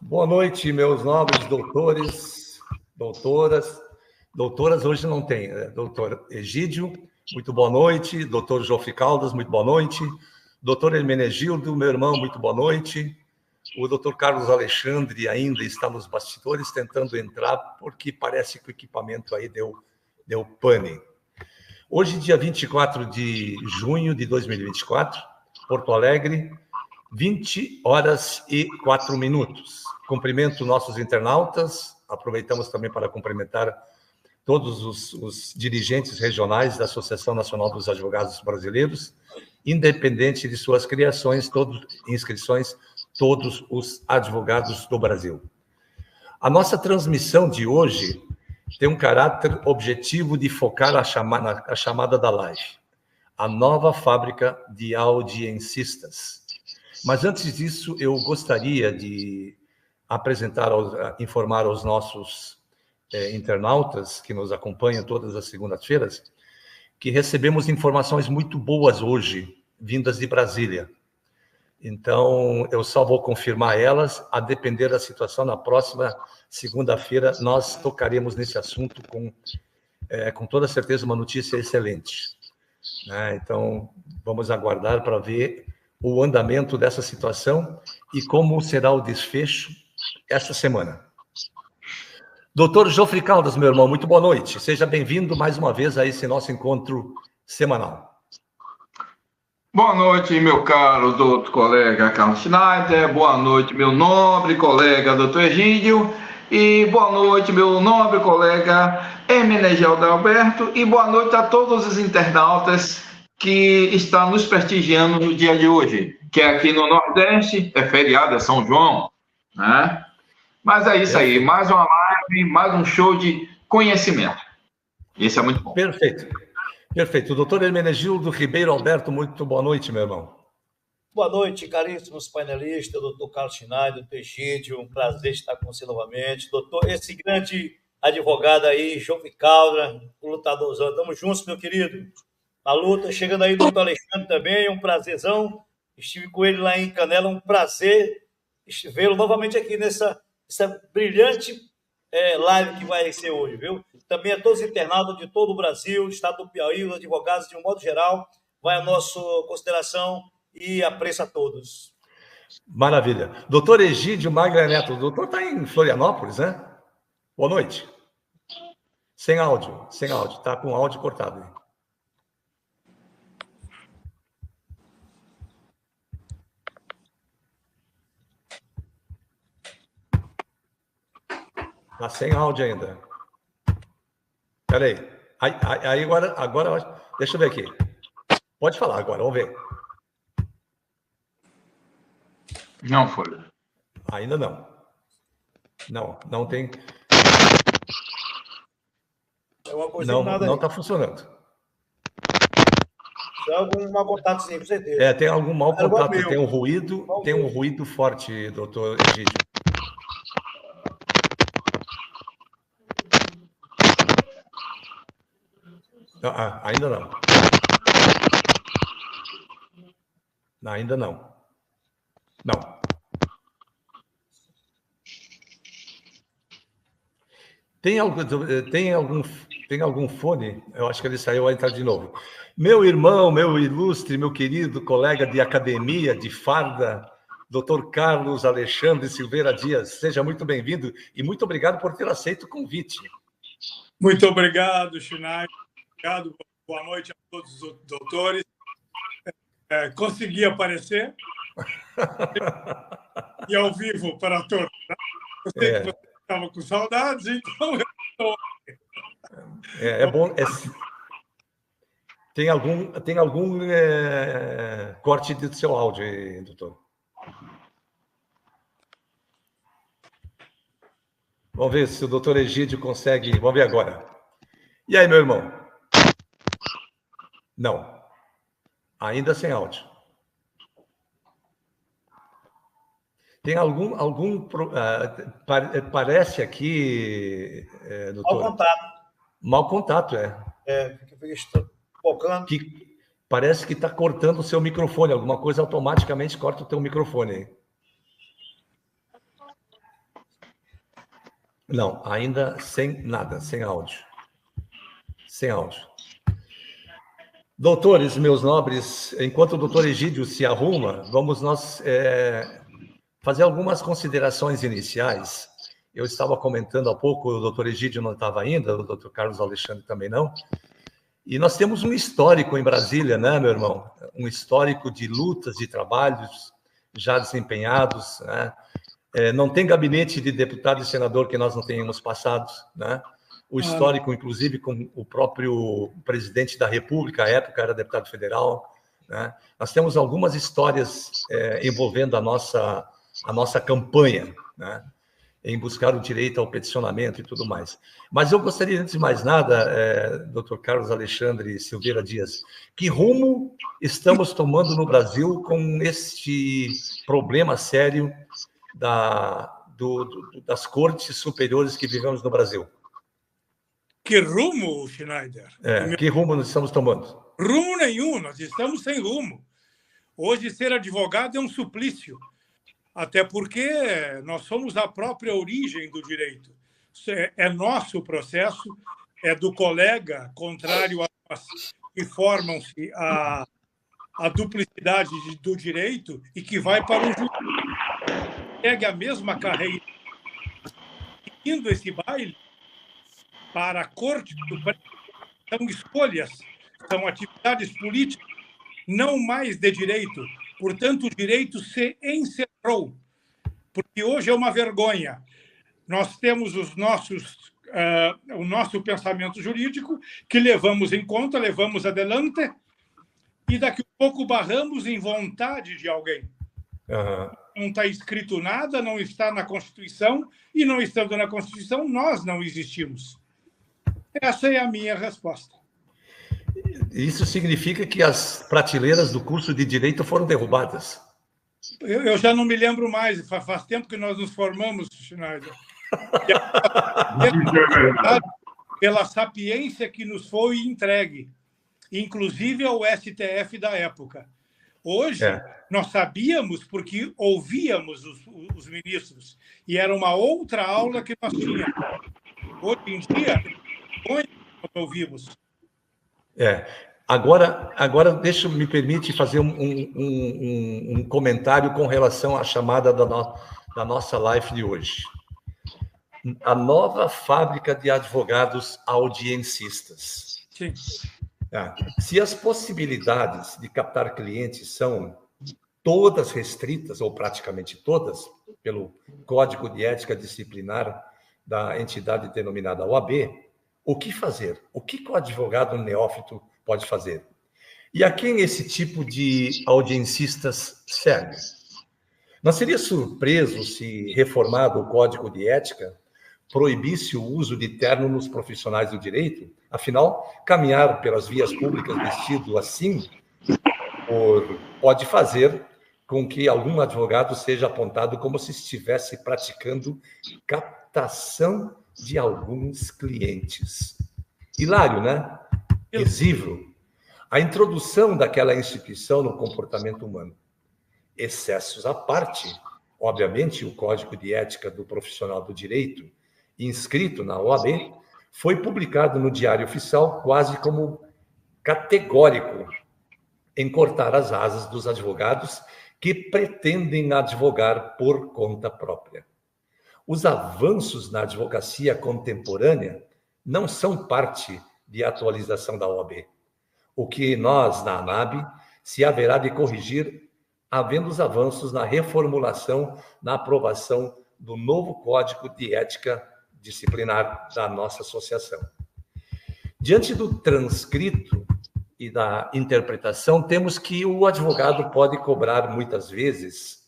Boa noite, meus nobres doutores, doutoras. Doutoras hoje não tem, né? Doutor Egídio, muito boa noite. Doutor Jofi Caldas, muito boa noite. Doutor Hermenegildo, meu irmão, muito boa noite. O doutor Carlos Alexandre ainda está nos bastidores tentando entrar, porque parece que o equipamento aí deu pane. Hoje, dia 24 de junho de 2024, Porto Alegre, 20 horas e 4 minutos. Cumprimento nossos internautas, aproveitamos também para cumprimentar todos os dirigentes regionais da Associação Nacional dos Advogados Brasileiros, independente de suas inscrições, todos os advogados do Brasil. A nossa transmissão de hoje tem um caráter objetivo de focar a chamada da live, a nova fábrica de audiencistas. Mas antes disso, eu gostaria de informar aos nossos internautas que nos acompanham todas as segundas-feiras, que recebemos informações muito boas hoje, vindas de Brasília. Então, eu só vou confirmar elas, a depender da situação. Na próxima segunda-feira, nós tocaremos nesse assunto com toda certeza uma notícia excelente. Então, vamos aguardar para ver o andamento dessa situação e como será o desfecho essa semana. Doutor Joffre Caldas, meu irmão, muito boa noite. Seja bem-vindo mais uma vez a esse nosso encontro semanal. Boa noite, meu caro doutor colega Carlos Schneider. Boa noite, meu nobre colega doutor Egídio. E boa noite, meu nobre colega Hermenegildo Alberto. E boa noite a todos os internautas que estão nos prestigiando no dia de hoje, que é aqui no Nordeste, é feriado, é São João, né? Mas é isso aí, mais uma live, mais um show de conhecimento. Isso é muito bom. Perfeito. Perfeito. Doutor Hermenegildo Ribeiro Alberto, muito boa noite, meu irmão. Boa noite, caríssimos panelistas, doutor Carlos Schneider, doutor Egídio, um prazer estar com você novamente. Doutor, esse grande advogado aí, Joffre Caldas, o lutadorzão, estamos juntos, meu querido, na luta. Chegando aí, doutor Alexandre também, um prazerzão. Estive com ele lá em Canela, um prazer vê-lo novamente aqui nessa brilhante live que vai ser hoje, viu? Também a todos os internautas de todo o Brasil, estado do Piauí, os advogados de um modo geral, vai a nossa consideração e apreço a todos. Maravilha. Doutor Egídio Magra Neto, o doutor está em Florianópolis, né? Boa noite. Sem áudio, está com áudio cortado. Está sem áudio ainda. Espera aí. Agora, deixa eu ver aqui. Pode falar agora, vamos ver. Não foi. Ainda não. Não tem. Não está funcionando. Tem algum mau contato, sim, com certeza. Tem algum mau contato, tem um ruído forte, doutor Egídio. Ainda não. Ainda não. Não. Tem algum fone? Eu acho que ele saiu, vai entrar de novo. Meu irmão, meu ilustre, meu querido colega de academia, de farda, doutor Carlos Alexandre Silveira Dias, seja muito bem-vindo e muito obrigado por ter aceito o convite. Muito obrigado, Schneider. Obrigado. Boa noite a todos os doutores. Consegui aparecer e ao vivo para todos. Eu sei que você estava com saudades, então eu estou aqui. É bom. Tem algum corte do seu áudio aí, doutor? Vamos ver se o doutor Egídio consegue. Vamos ver agora. E aí, meu irmão? Não. Ainda sem áudio. Tem parece aqui, doutor... Mau contato. Mau contato, Fica focando. Parece que está cortando o seu microfone. Alguma coisa automaticamente corta o teu microfone aí. Não, ainda sem nada, sem áudio. Sem áudio. Doutores, meus nobres, enquanto o doutor Egídio se arruma, vamos nós fazer algumas considerações iniciais. Eu estava comentando há pouco, o doutor Egídio não estava ainda, o doutor Carlos Alexandre também não. E nós temos um histórico em Brasília, né, meu irmão? Um histórico de lutas, de trabalhos já desempenhados, né? Não tem gabinete de deputado e senador que nós não tenhamos passado, né? O histórico, inclusive, com o próprio presidente da República, à época era deputado federal, né? Nós temos algumas histórias envolvendo a nossa campanha, né? Em buscar o direito ao peticionamento e tudo mais. Mas eu gostaria, antes de mais nada, doutor Carlos Alexandre Silveira Dias, que rumo estamos tomando no Brasil com este problema sério das cortes superiores que vivemos no Brasil? Que rumo, Schneider? Que rumo nós estamos tomando? Rumo nenhum, nós estamos sem rumo. Hoje, ser advogado é um suplício, até porque nós somos a própria origem do direito. É nosso processo, é do colega contrário a nós, que formam-se a duplicidade do direito e que vai para o juiz. Segue a mesma carreira. Indo esse baile para a Corte Suprema, são escolhas, são atividades políticas, não mais de direito. Portanto, o direito se encerrou, porque hoje é uma vergonha. Nós temos o nosso pensamento jurídico, que levamos em conta, levamos adelante, e daqui a pouco barramos em vontade de alguém. Não está escrito nada, não está na Constituição, e não estando na Constituição, nós não existimos. Essa é a minha resposta. Isso significa que as prateleiras do curso de Direito foram derrubadas? Eu já não me lembro mais, faz tempo que nós nos formamos, Schneider. Pela sapiência que nos foi entregue, inclusive ao STF da época. Hoje, nós sabíamos porque ouvíamos os ministros, e era uma outra aula que nós tínhamos. Hoje em dia, nós ouvimos. Agora me permite fazer um comentário com relação à chamada da nossa live de hoje. A nova fábrica de advogados audiencistas. Sim. Se as possibilidades de captar clientes são todas restritas, ou praticamente todas, pelo Código de Ética Disciplinar da entidade denominada OAB, o que fazer? O que o advogado neófito pode fazer? E a quem esse tipo de audiencistas serve? Não seria surpreso se, reformado o Código de Ética, proibisse o uso de terno nos profissionais do direito? Afinal, caminhar pelas vias públicas vestido assim pode fazer com que algum advogado seja apontado como se estivesse praticando captação de alguns clientes. Hilário, né? Risível. A introdução daquela instituição no comportamento humano. Excessos à parte, obviamente, o Código de Ética do Profissional do Direito, inscrito na OAB, foi publicado no Diário Oficial quase como categórico em cortar as asas dos advogados que pretendem advogar por conta própria. Os avanços na advocacia contemporânea não são parte de atualização da OAB. O que nós, na ANAB, se haverá de corrigir, havendo os avanços na reformulação, na aprovação do novo Código de Ética Disciplinar da nossa associação. Diante do transcrito e da interpretação, temos que o advogado pode cobrar, muitas vezes,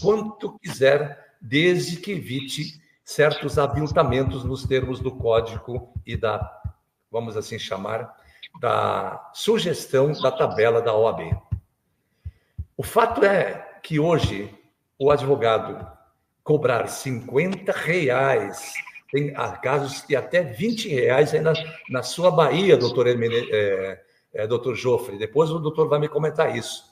quanto quiser, desde que evite certos aviltamentos nos termos do Código e da, vamos assim chamar, da sugestão da tabela da OAB. O fato é que hoje o advogado cobrar R$50, tem casos de até R$20 aí na sua Bahia, doutor Joffre, depois o doutor vai me comentar isso.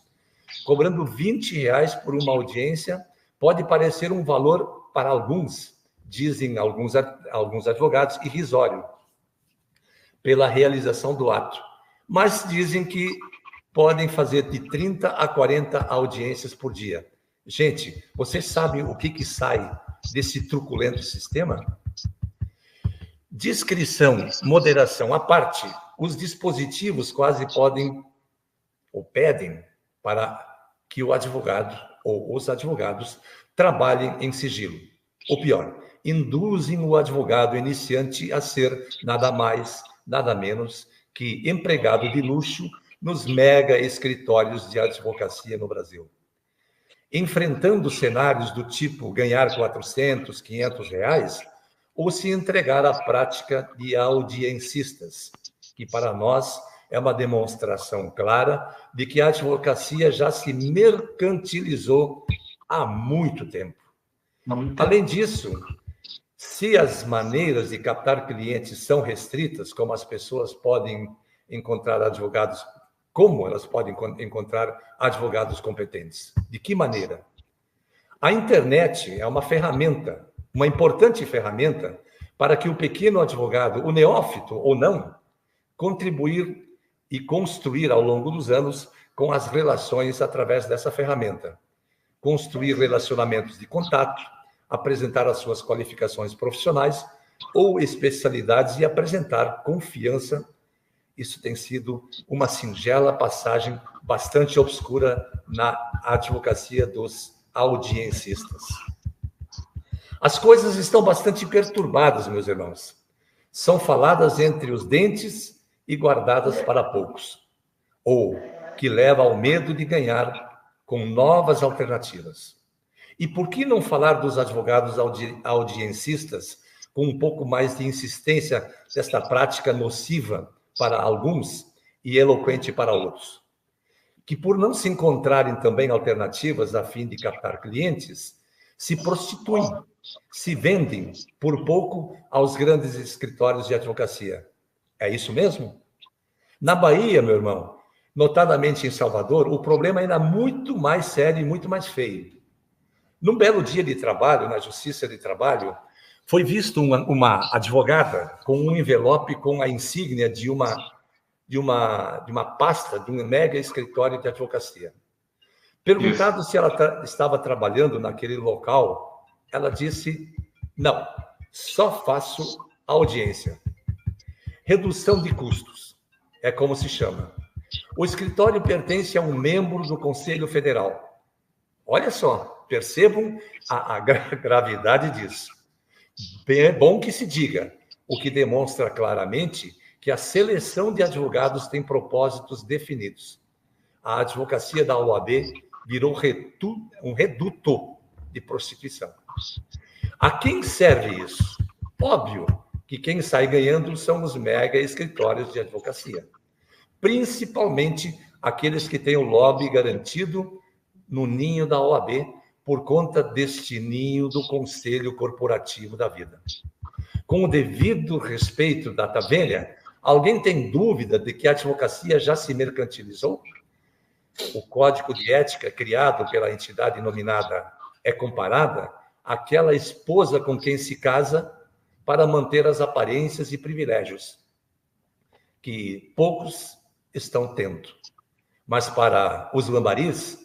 Cobrando R$20 por uma audiência pode parecer um valor, para alguns, dizem alguns advogados, irrisório pela realização do ato, mas dizem que podem fazer de 30 a 40 audiências por dia. Gente, vocês sabem o que sai desse truculento sistema? Discrição, moderação à parte, os dispositivos quase podem ou pedem para que o advogado ou os advogados trabalhem em sigilo. Ou pior, induzem o advogado iniciante a ser nada mais, nada menos que empregado de luxo nos mega escritórios de advocacia no Brasil. Enfrentando cenários do tipo ganhar 400, 500 reais, ou se entregar à prática de audiencistas, que para nós é uma demonstração clara de que a advocacia já se mercantilizou há muito tempo. Além disso, se as maneiras de captar clientes são restritas, como as pessoas podem encontrar advogados, como elas podem encontrar advogados competentes? De que maneira? A internet é uma ferramenta, uma importante ferramenta para que o pequeno advogado, o neófito ou não, contribuir e construir ao longo dos anos com as relações através dessa ferramenta. Construir relacionamentos de contato, apresentar as suas qualificações profissionais ou especialidades e apresentar confiança. Isso tem sido uma singela passagem bastante obscura na advocacia dos audiencistas. As coisas estão bastante perturbadas, meus irmãos. São faladas entre os dentes e guardadas para poucos, ou que leva ao medo de ganhar com novas alternativas. E por que não falar dos advogados audiencistas com um pouco mais de insistência desta prática nociva para alguns e eloquente para outros? Que por não se encontrarem também alternativas a fim de captar clientes, se prostituem, se vendem por pouco aos grandes escritórios de advocacia. É isso mesmo? Na Bahia, meu irmão, notadamente em Salvador, o problema é ainda muito mais sério e muito mais feio. Num belo dia de trabalho, na Justiça de Trabalho, foi visto uma advogada com um envelope com a insígnia de uma pasta de um mega escritório de advocacia. Perguntado se ela estava trabalhando naquele local, ela disse, não, só faço audiência. Redução de custos, é como se chama. O escritório pertence a um membro do Conselho Federal. Olha só, percebam a gravidade disso. É bom que se diga, o que demonstra claramente que a seleção de advogados tem propósitos definidos. A advocacia da OAB virou um reduto de prostituição. A quem serve isso? Óbvio que quem sai ganhando são os mega escritórios de advocacia, principalmente aqueles que têm o lobby garantido no ninho da OAB por conta deste ninho do Conselho Corporativo da Vida. Com o devido respeito da Tavelha, alguém tem dúvida de que a advocacia já se mercantilizou? O código de ética criado pela entidade nominada é comparada àquela esposa com quem se casa para manter as aparências e privilégios que poucos estão tendo. Mas para os lambaris,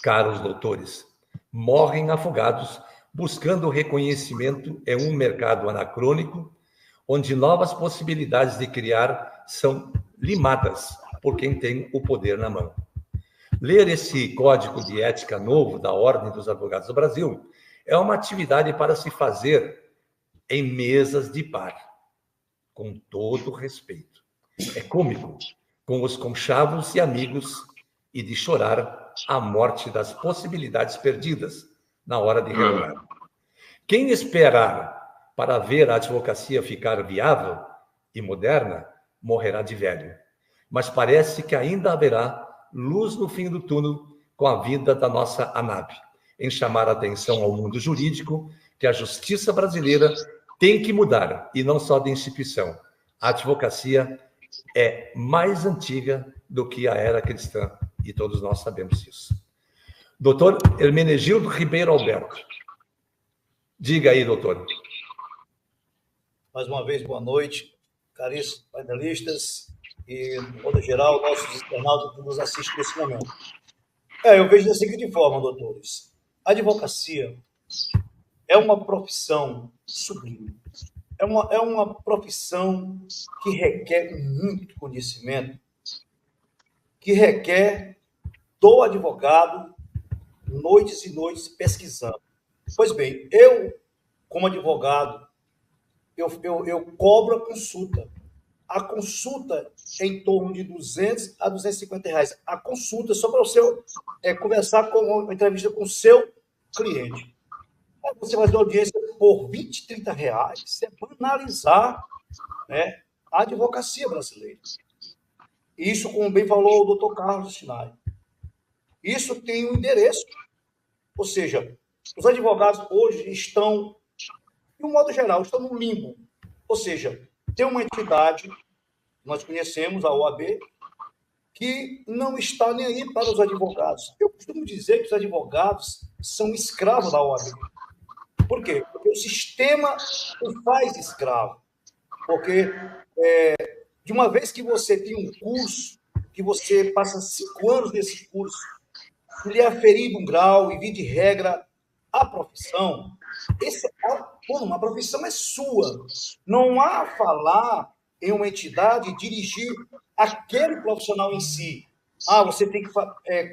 caros doutores, morrem afogados buscando reconhecimento em um mercado anacrônico, onde novas possibilidades de criar são limadas por quem tem o poder na mão. Ler esse código de ética novo da Ordem dos Advogados do Brasil é uma atividade para se fazer em mesas de bar, com todo respeito. É cômico, com os conchavos e amigos, e de chorar a morte das possibilidades perdidas na hora de revelar. Quem esperar para ver a advocacia ficar viável e moderna, morrerá de velho. Mas parece que ainda haverá luz no fim do túnel com a vida da nossa ANAB, em chamar a atenção ao mundo jurídico que a justiça brasileira tem que mudar, e não só de instituição. A advocacia é mais antiga do que a era cristã, e todos nós sabemos disso. Doutor Hermenegildo Ribeiro Alberto. Diga aí, doutor. Mais uma vez, boa noite, caríssimos painelistas e, de modo geral, nossos internautas que nos assistem nesse momento. Eu vejo da seguinte forma, doutores. A advocacia é uma profissão sublime. É uma profissão que requer muito conhecimento, que requer do advogado noites e noites pesquisando. Pois bem, eu, como advogado, eu cobro a consulta. A consulta é em torno de R$200 a R$250. A consulta só para você conversar com uma entrevista com o seu cliente. Você vai ter audiência por R$20, R$30. Isso é banalizar, né, a advocacia brasileira. Isso, como bem falou o doutor Carlos Schneider. Isso tem um endereço. Ou seja, os advogados hoje estão, de um modo geral, estão no limbo. Ou seja, tem uma entidade, nós conhecemos, a OAB, que não está nem aí para os advogados. Eu costumo dizer que os advogados são escravos da OAB. Por quê? Porque o sistema os faz escravo. Porque, de uma vez que você tem um curso, que você passa 5 anos nesse curso, lhe é aferido um grau e, via de regra, a profissão, a profissão é sua. Não há a falar em uma entidade dirigir aquele profissional em si. Você tem que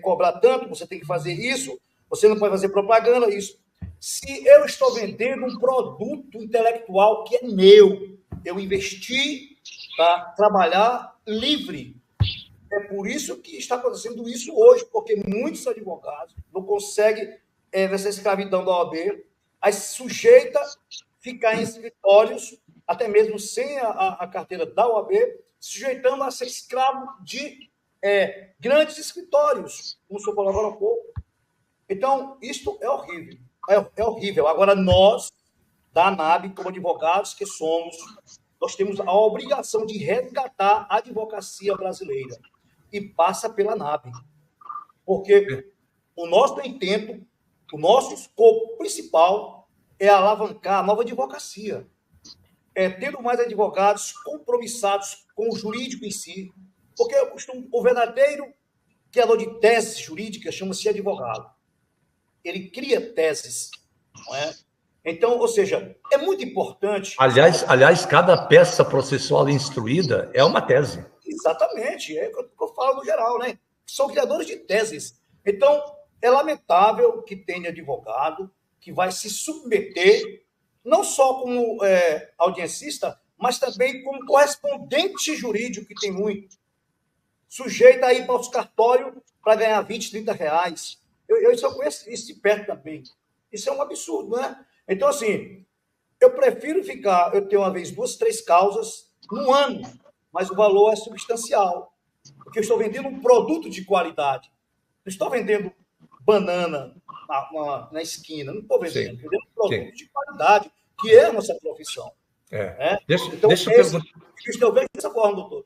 cobrar tanto, você tem que fazer isso, você não pode fazer propaganda, isso. Se eu estou vendendo um produto intelectual que é meu, eu investi para trabalhar livre. É por isso que está acontecendo isso hoje, porque muitos advogados não conseguem, nessa escravidão da OAB, aí sujeita a ficar em escritórios, até mesmo sem a carteira da OAB, sujeitando a ser escravo de grandes escritórios, como o senhor falou agora há pouco. Então, isto é horrível. É horrível. Agora, nós, da ANAB, como advogados que somos, nós temos a obrigação de resgatar a advocacia brasileira. E passa pela ANAB. Porque o nosso intento, o nosso escopo principal é alavancar a nova advocacia. Tendo mais advogados compromissados com o jurídico em si. Porque o verdadeiro criador de teses jurídicas chama-se advogado. Ele cria teses, não é? Então, ou seja, é muito importante... Aliás, cada peça processual instruída é uma tese. Exatamente, é o que eu falo no geral, né? São criadores de teses. Então, é lamentável que tenha advogado que vai se submeter, não só como audiencista, mas também como correspondente jurídico, que tem muito, sujeito a ir para os cartórios para ganhar R$20, R$30. Eu só conheço isso de perto também. Isso é um absurdo, não é? Então, assim, eu prefiro eu tenho uma vez 2, 3 causas no ano, mas o valor é substancial. Porque eu estou vendendo um produto de qualidade. Não estou vendendo banana na esquina. Não estou vendendo. Estou vendendo um produto de qualidade, que é a nossa profissão. Deixa eu vejo dessa forma, doutor.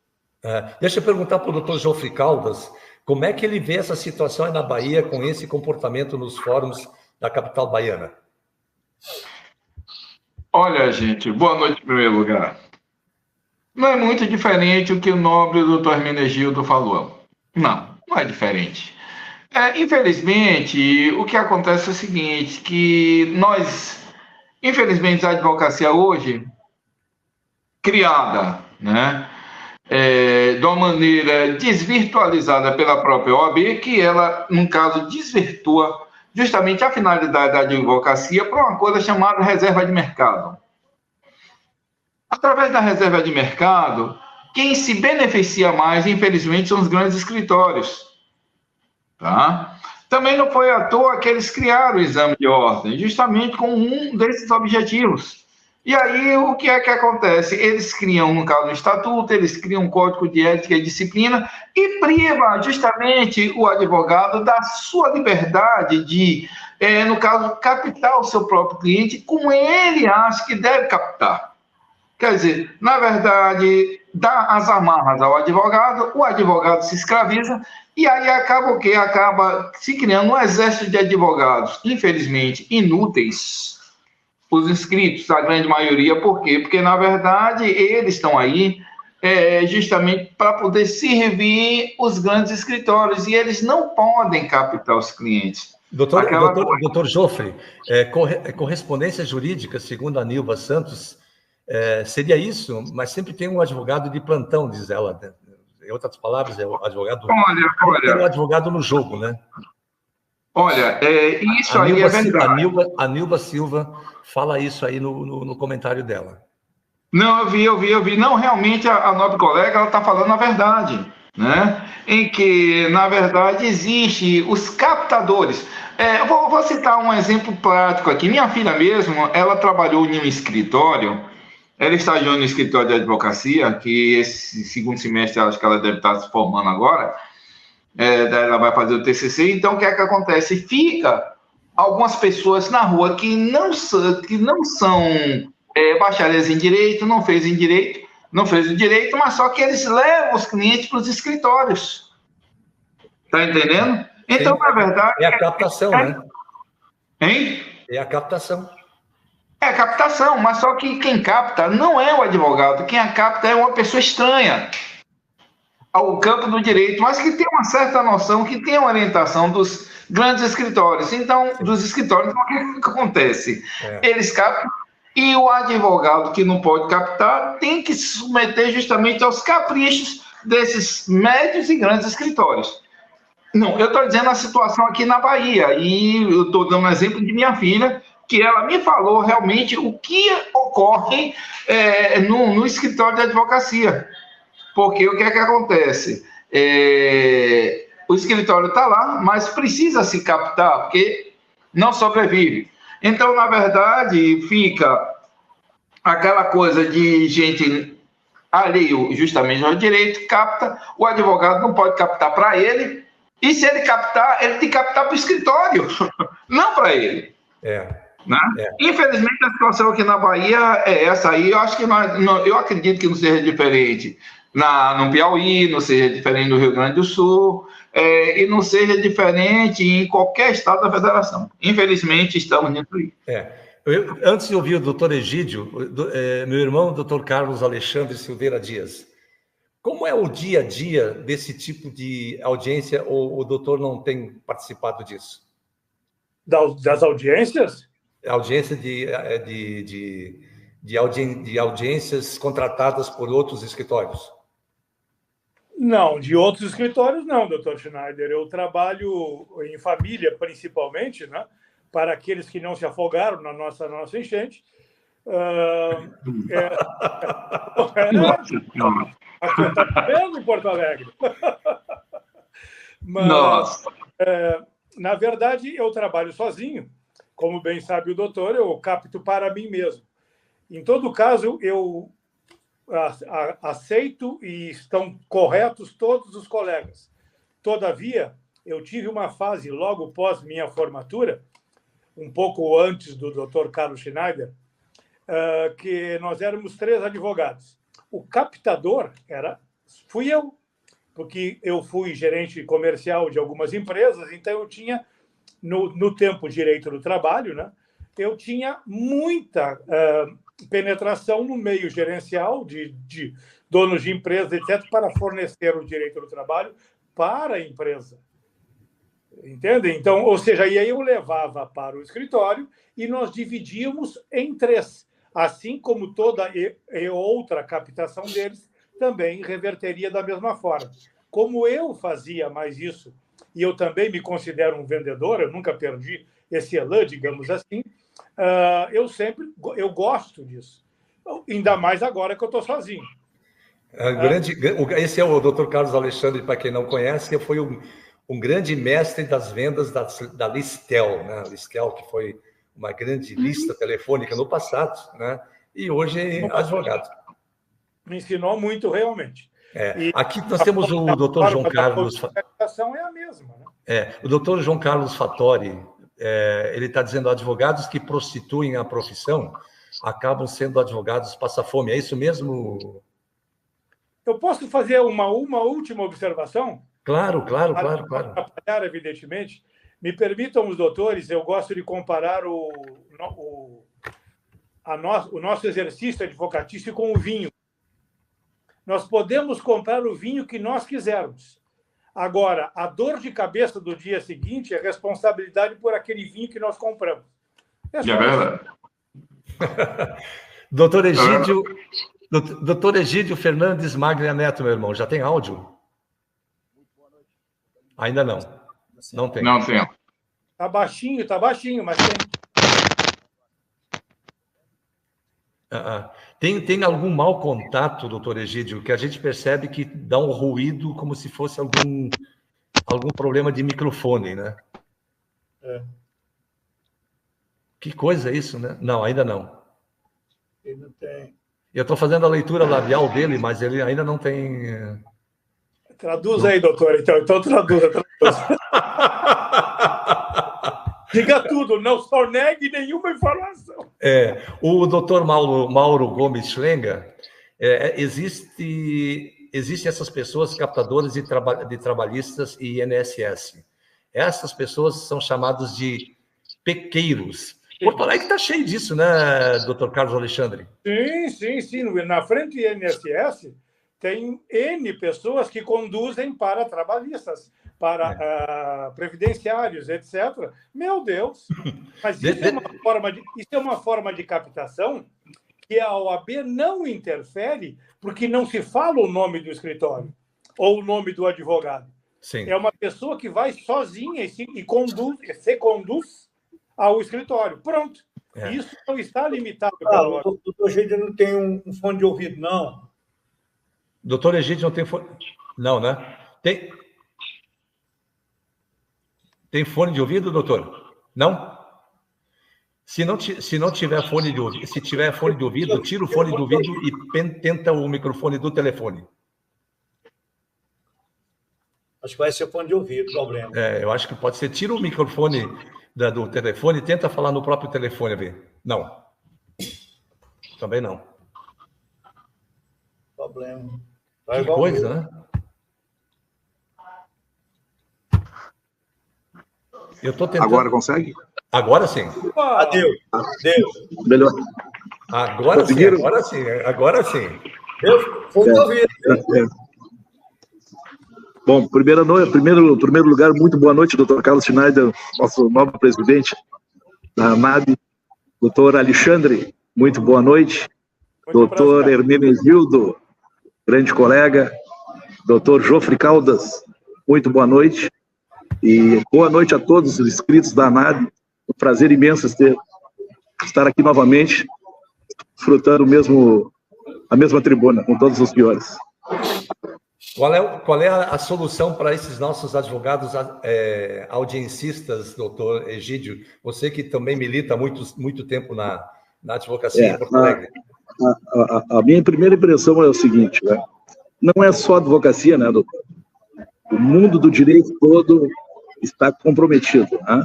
Deixa eu perguntar para o doutor Joffre Caldas como é que ele vê essa situação aí na Bahia com esse comportamento nos fóruns da capital baiana. Olha, gente, boa noite em primeiro lugar. Não é muito diferente o que o nobre doutor Hermenegildo falou. Não é diferente. Infelizmente, o que acontece é o seguinte, que nós, infelizmente, a advocacia hoje, criada, né, de uma maneira desvirtualizada pela própria OAB, que ela, no caso, desvirtua justamente a finalidade da advocacia para uma coisa chamada reserva de mercado. Através da reserva de mercado, quem se beneficia mais, infelizmente, são os grandes escritórios. Tá? Também não foi à toa que eles criaram o exame de ordem, justamente com um desses objetivos. E aí, o que é que acontece? Eles criam, no caso, um estatuto, eles criam um código de ética e disciplina e priva justamente o advogado da sua liberdade de, no caso, captar o seu próprio cliente como ele acha que deve captar. Quer dizer, na verdade, dá as amarras ao advogado, o advogado se escraviza e aí acaba o quê? Acaba se criando um exército de advogados, infelizmente, inúteis, os inscritos, a grande maioria. Por quê? Porque, na verdade, eles estão aí justamente para poder servir os grandes escritórios, e eles não podem captar os clientes. Doutor Jofre, correspondência jurídica, segundo a Nilva Santos, seria isso, mas sempre tem um advogado de plantão, diz ela. Né? Em outras palavras, é o advogado. Tem um advogado no jogo, né? Olha, isso aí é verdade. A Nilva Silva fala isso aí no comentário dela. Não, eu vi. Não, realmente, a nobre colega, ela está falando a verdade, né? Em que, na verdade, existe os captadores. Eu vou citar um exemplo prático aqui. Minha filha mesmo, ela trabalhou em um escritório, ela estagiou no escritório de advocacia, que esse segundo semestre, acho que ela deve estar se formando agora, ela vai fazer o TCC. Então, o que é que acontece? Fica algumas pessoas na rua que não são bacharéis em direito, não fez o direito, mas só que eles levam os clientes para os escritórios. Tá entendendo? Então, na verdade... É a captação, né? Hein? É a captação. É a captação, mas só que quem capta não é o advogado, quem a capta é uma pessoa estranha ao campo do direito, mas que tem uma certa noção, que tem uma orientação dos grandes escritórios. Então, dos escritórios, o que acontece? Eles captam, e o advogado que não pode captar tem que se submeter justamente aos caprichos desses médios e grandes escritórios. Não, eu estou dizendo a situação aqui na Bahia, e eu estou dando um exemplo de minha filha, que ela me falou realmente o que ocorre no escritório de advocacia. Porque o que é que acontece? O escritório está lá, mas precisa se captar, porque não sobrevive. Então, na verdade, fica aquela coisa de gente alheio justamente ao direito, capta, o advogado não pode captar para ele, e se ele captar, ele tem que captar para o escritório, não para ele. Né? Infelizmente, a situação aqui na Bahia é essa aí. Eu acho que eu acredito que não seja diferente no Piauí, não seja diferente no Rio Grande do Sul, e não seja diferente em qualquer estado da federação. Infelizmente, estamos dentro disso. Antes de ouvir o doutor Egídio, meu irmão, o doutor Carlos Alexandre Silveira Dias, como é o dia a dia desse tipo de audiência, ou o doutor não tem participado disso? Das audiências? Audiência de audiências contratadas por outros escritórios? Não, de outros escritórios não, doutor Schneider. Eu trabalho em família, principalmente, né, para aqueles que não se afogaram na nossa enchente. Aqui está vendo em Porto Alegre. Mas, na verdade, eu trabalho sozinho. Como bem sabe o doutor, eu capto para mim mesmo. Em todo caso, eu aceito e estão corretos todos os colegas. Todavia, eu tive uma fase, logo pós minha formatura, um pouco antes do doutor Carlos Schneider, que nós éramos 3 advogados. O captador fui eu, porque eu fui gerente comercial de algumas empresas, então eu tinha, no tempo direito do trabalho, né, eu tinha muita penetração no meio gerencial de donos de empresas, etc., para fornecer o direito do trabalho para a empresa. Entende? Então, ou seja, e aí eu levava para o escritório e nós dividíamos em 3. Assim como toda outra captação deles também reverteria da mesma forma. Como eu fazia mais isso, e eu também me considero um vendedor, eu nunca perdi esse elan, digamos assim, eu gosto disso. Ainda mais agora que eu estou sozinho. Esse é o Dr. Carlos Alexandre, para quem não conhece, que foi um grande mestre das vendas da Listel, né? Listel, que foi uma grande lista telefônica no passado, né? E hoje é advogado. Me ensinou muito, realmente. Aqui nós temos o Dr. João Carlos... A é a mesma, né? O Dr. João Carlos Fattori, ele está dizendo advogados que prostituem a profissão acabam sendo advogados passa-fome. É isso mesmo? Eu posso fazer uma última observação? Claro. Atrapalhar, evidentemente. Me permitam os doutores, eu gosto de comparar o nosso exercício advocatício com o vinho. Nós podemos comprar o vinho que nós quisermos. Agora, a dor de cabeça do dia seguinte é responsabilidade por aquele vinho que nós compramos. É verdade. Doutor Egídio Fernandes Maglia Neto, meu irmão, já tem áudio? Ainda não. Não tem. Não tem. Tá baixinho, mas tem. Tem algum mau contato, doutor Egídio, que a gente percebe que dá um ruído como se fosse algum problema de microfone, né? Que coisa é isso, né? Não, ainda não. Ele não tem. Eu estou fazendo a leitura labial dele, mas ele ainda não tem... Traduz aí, doutor. Então traduza. Diga tudo, não só negue nenhuma informação. O doutor Mauro Gomes Schlenga, existem essas pessoas captadoras de trabalhistas e INSS. Essas pessoas são chamadas de pequeiros. Porto Alegre está cheio disso, né, doutor Carlos Alexandre? Sim. Na frente do INSS tem N pessoas que conduzem para trabalhistas, para previdenciários, etc. Meu Deus! Mas isso é uma forma de captação que a OAB não interfere porque não se fala o nome do escritório ou o nome do advogado. Sim. É uma pessoa que vai sozinha e conduz ao escritório. Pronto. Isso não está limitado. O doutor Egídio não tem um fone de ouvido, não? Doutor Egídio não tem fone... Não, né? Tem fone de ouvido, doutor? Não? Se não tiver fone de ouvido, se tiver fone de ouvido, tira o fone de ouvido e tenta o microfone do telefone. Acho que vai ser fone de ouvido, problema. Eu acho que pode ser. Tira o microfone do telefone e tenta falar no próprio telefone, a ver. Não. Também não. Problema. Que coisa, né? Eu tô tentando... Agora consegue? Agora sim. Adeus. Melhor. Agora sim. Fone de ouvido. Bom, primeiro lugar, muito boa noite, doutor Carlos Schneider, nosso novo presidente da ANAB, doutor Alexandre, muito boa noite, doutor Hermenegildo, grande colega, doutor Jofre Caldas, muito boa noite, e boa noite a todos os inscritos da ANAB, um prazer imenso estar aqui novamente, desfrutando a mesma tribuna, com todos os senhores. Qual é a solução para esses nossos advogados audiencistas, doutor Egídio? Você que também milita muito tempo na advocacia em Porto Alegre. A minha primeira impressão é o seguinte, né? Não é só advocacia, né, doutor? O mundo do direito todo está comprometido, né?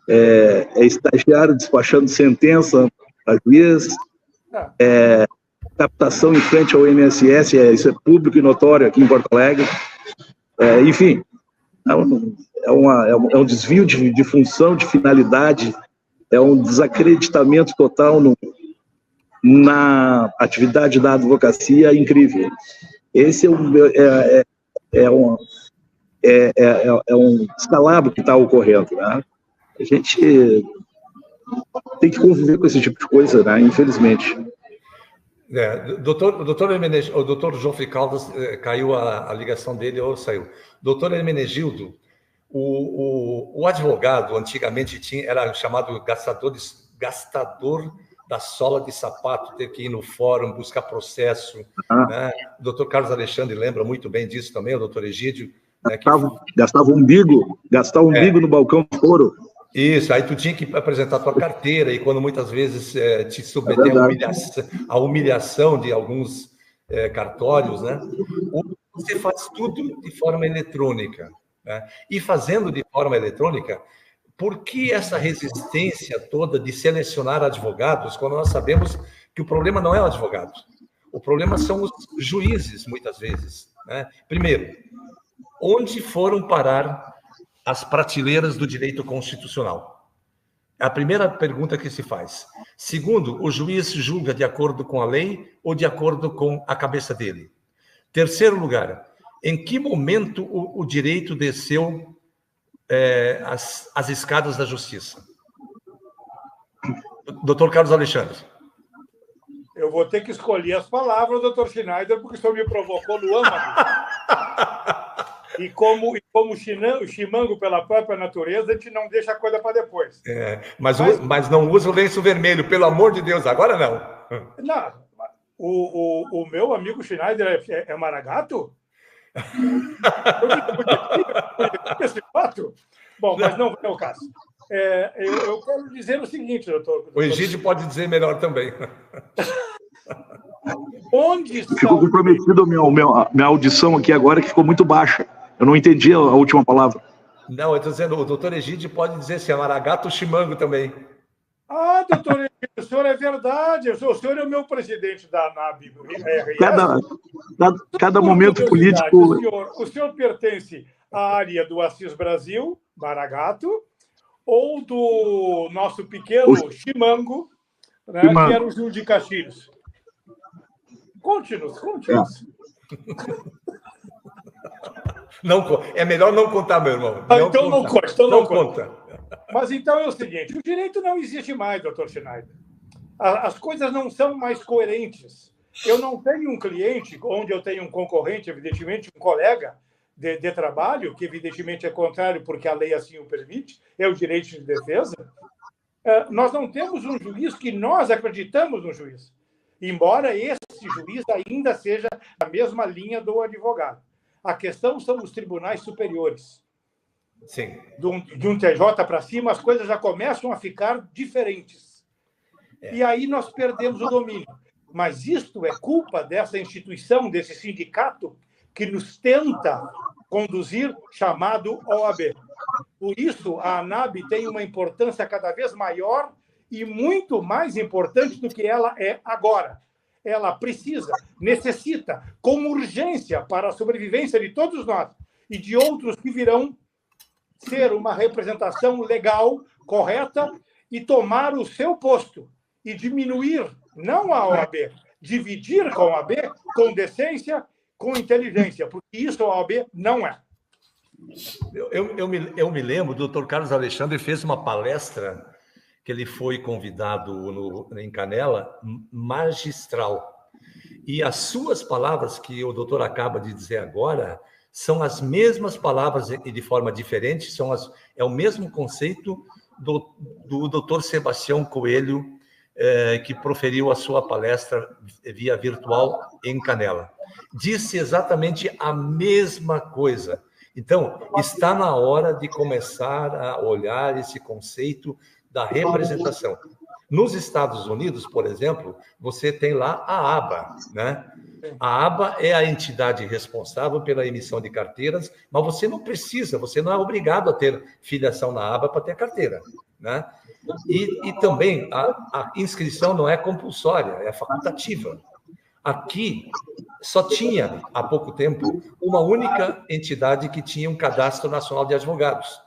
É estagiário despachando sentença para juiz, captação em frente ao INSS, isso é público e notório aqui em Porto Alegre. Enfim, é um desvio de função, de finalidade, é um desacreditamento total na atividade da advocacia incrível. Esse é um descalabro que está ocorrendo, né? A gente tem que conviver com esse tipo de coisa, né? Infelizmente. O doutor Jofre Caldas, caiu a ligação dele ou saiu. Doutor Hermenegildo, o advogado antigamente era chamado gastador da sola de sapato, ter que ir no fórum, buscar processo. Né? O doutor Carlos Alexandre lembra muito bem disso também, o doutor Egídio. Gastava umbigo no balcão do foro. Isso, aí tu tinha que apresentar a tua carteira e quando muitas vezes te submeter à humilhação de alguns cartórios, né? Você faz tudo de forma eletrônica, né? E fazendo de forma eletrônica, por que essa resistência toda de selecionar advogados quando nós sabemos que o problema não é o advogado? O problema são os juízes, muitas vezes, né? Primeiro, onde foram parar as prateleiras do direito constitucional? É a primeira pergunta que se faz. Segundo, o juiz julga de acordo com a lei ou de acordo com a cabeça dele? Terceiro lugar, em que momento o direito desceu as escadas da justiça? Doutor Carlos Alexandre. Eu vou ter que escolher as palavras, doutor Schneider, porque o senhor me provocou no âmago. E como o chimango, pela própria natureza, a gente não deixa a coisa para depois. Mas não usa o lenço vermelho, pelo amor de Deus, agora não. Não, o meu amigo Schneider é maragato? Esse fato? Bom, mas não é o caso. Eu quero dizer o seguinte, doutor. O Egídio pode dizer melhor também. Onde está... Ficou comprometido minha audição aqui agora, que ficou muito baixa. Eu não entendi a última palavra. Não, eu estou dizendo, o doutor Egídio pode dizer se é maragato ou chimango também. Ah, doutor Egídio, o senhor é verdade. O senhor é o meu presidente da ANAB. Cada momento político... O senhor pertence à área do Assis Brasil, maragato, ou do nosso pequeno chimango, né, que era o Gil de Castilhos? Conte-nos. Não, é melhor não contar, meu irmão. Então não conta. Conta. Mas então é o seguinte, o direito não existe mais, doutor Schneider. As coisas não são mais coerentes. Eu não tenho um cliente onde eu tenho um concorrente, evidentemente, um colega de trabalho, que evidentemente é contrário porque a lei assim o permite, é o direito de defesa. Nós não temos um juiz que nós acreditamos no juiz, embora esse juiz ainda seja a mesma linha do advogado. A questão são os tribunais superiores. Sim. De um TJ para cima, as coisas já começam a ficar diferentes. E aí nós perdemos o domínio. Mas isto é culpa dessa instituição, desse sindicato, que nos tenta conduzir, chamado OAB. Por isso, a ANAB tem uma importância cada vez maior e muito mais importante do que ela é agora. Ela necessita, com urgência, para a sobrevivência de todos nós e de outros que virão, ser uma representação legal, correta e tomar o seu posto e diminuir, não a OAB, dividir com a OAB com decência, com inteligência, porque isso a OAB não é. Eu me lembro, o doutor Carlos Alexandre fez uma palestra que ele foi convidado em Canela, magistral. E as suas palavras, que o doutor acaba de dizer agora, são as mesmas palavras e de forma diferente, é o mesmo conceito do doutor Sebastião Coelho, que proferiu a sua palestra via virtual em Canela. Disse exatamente a mesma coisa. Então, está na hora de começar a olhar esse conceito da representação. Nos Estados Unidos, por exemplo, você tem lá a ABA, né? A ABA é a entidade responsável pela emissão de carteiras, mas você não é obrigado a ter filiação na ABA para ter carteira, né? E também a inscrição não é compulsória, é facultativa. Aqui só tinha, há pouco tempo, uma única entidade que tinha um cadastro nacional de advogados.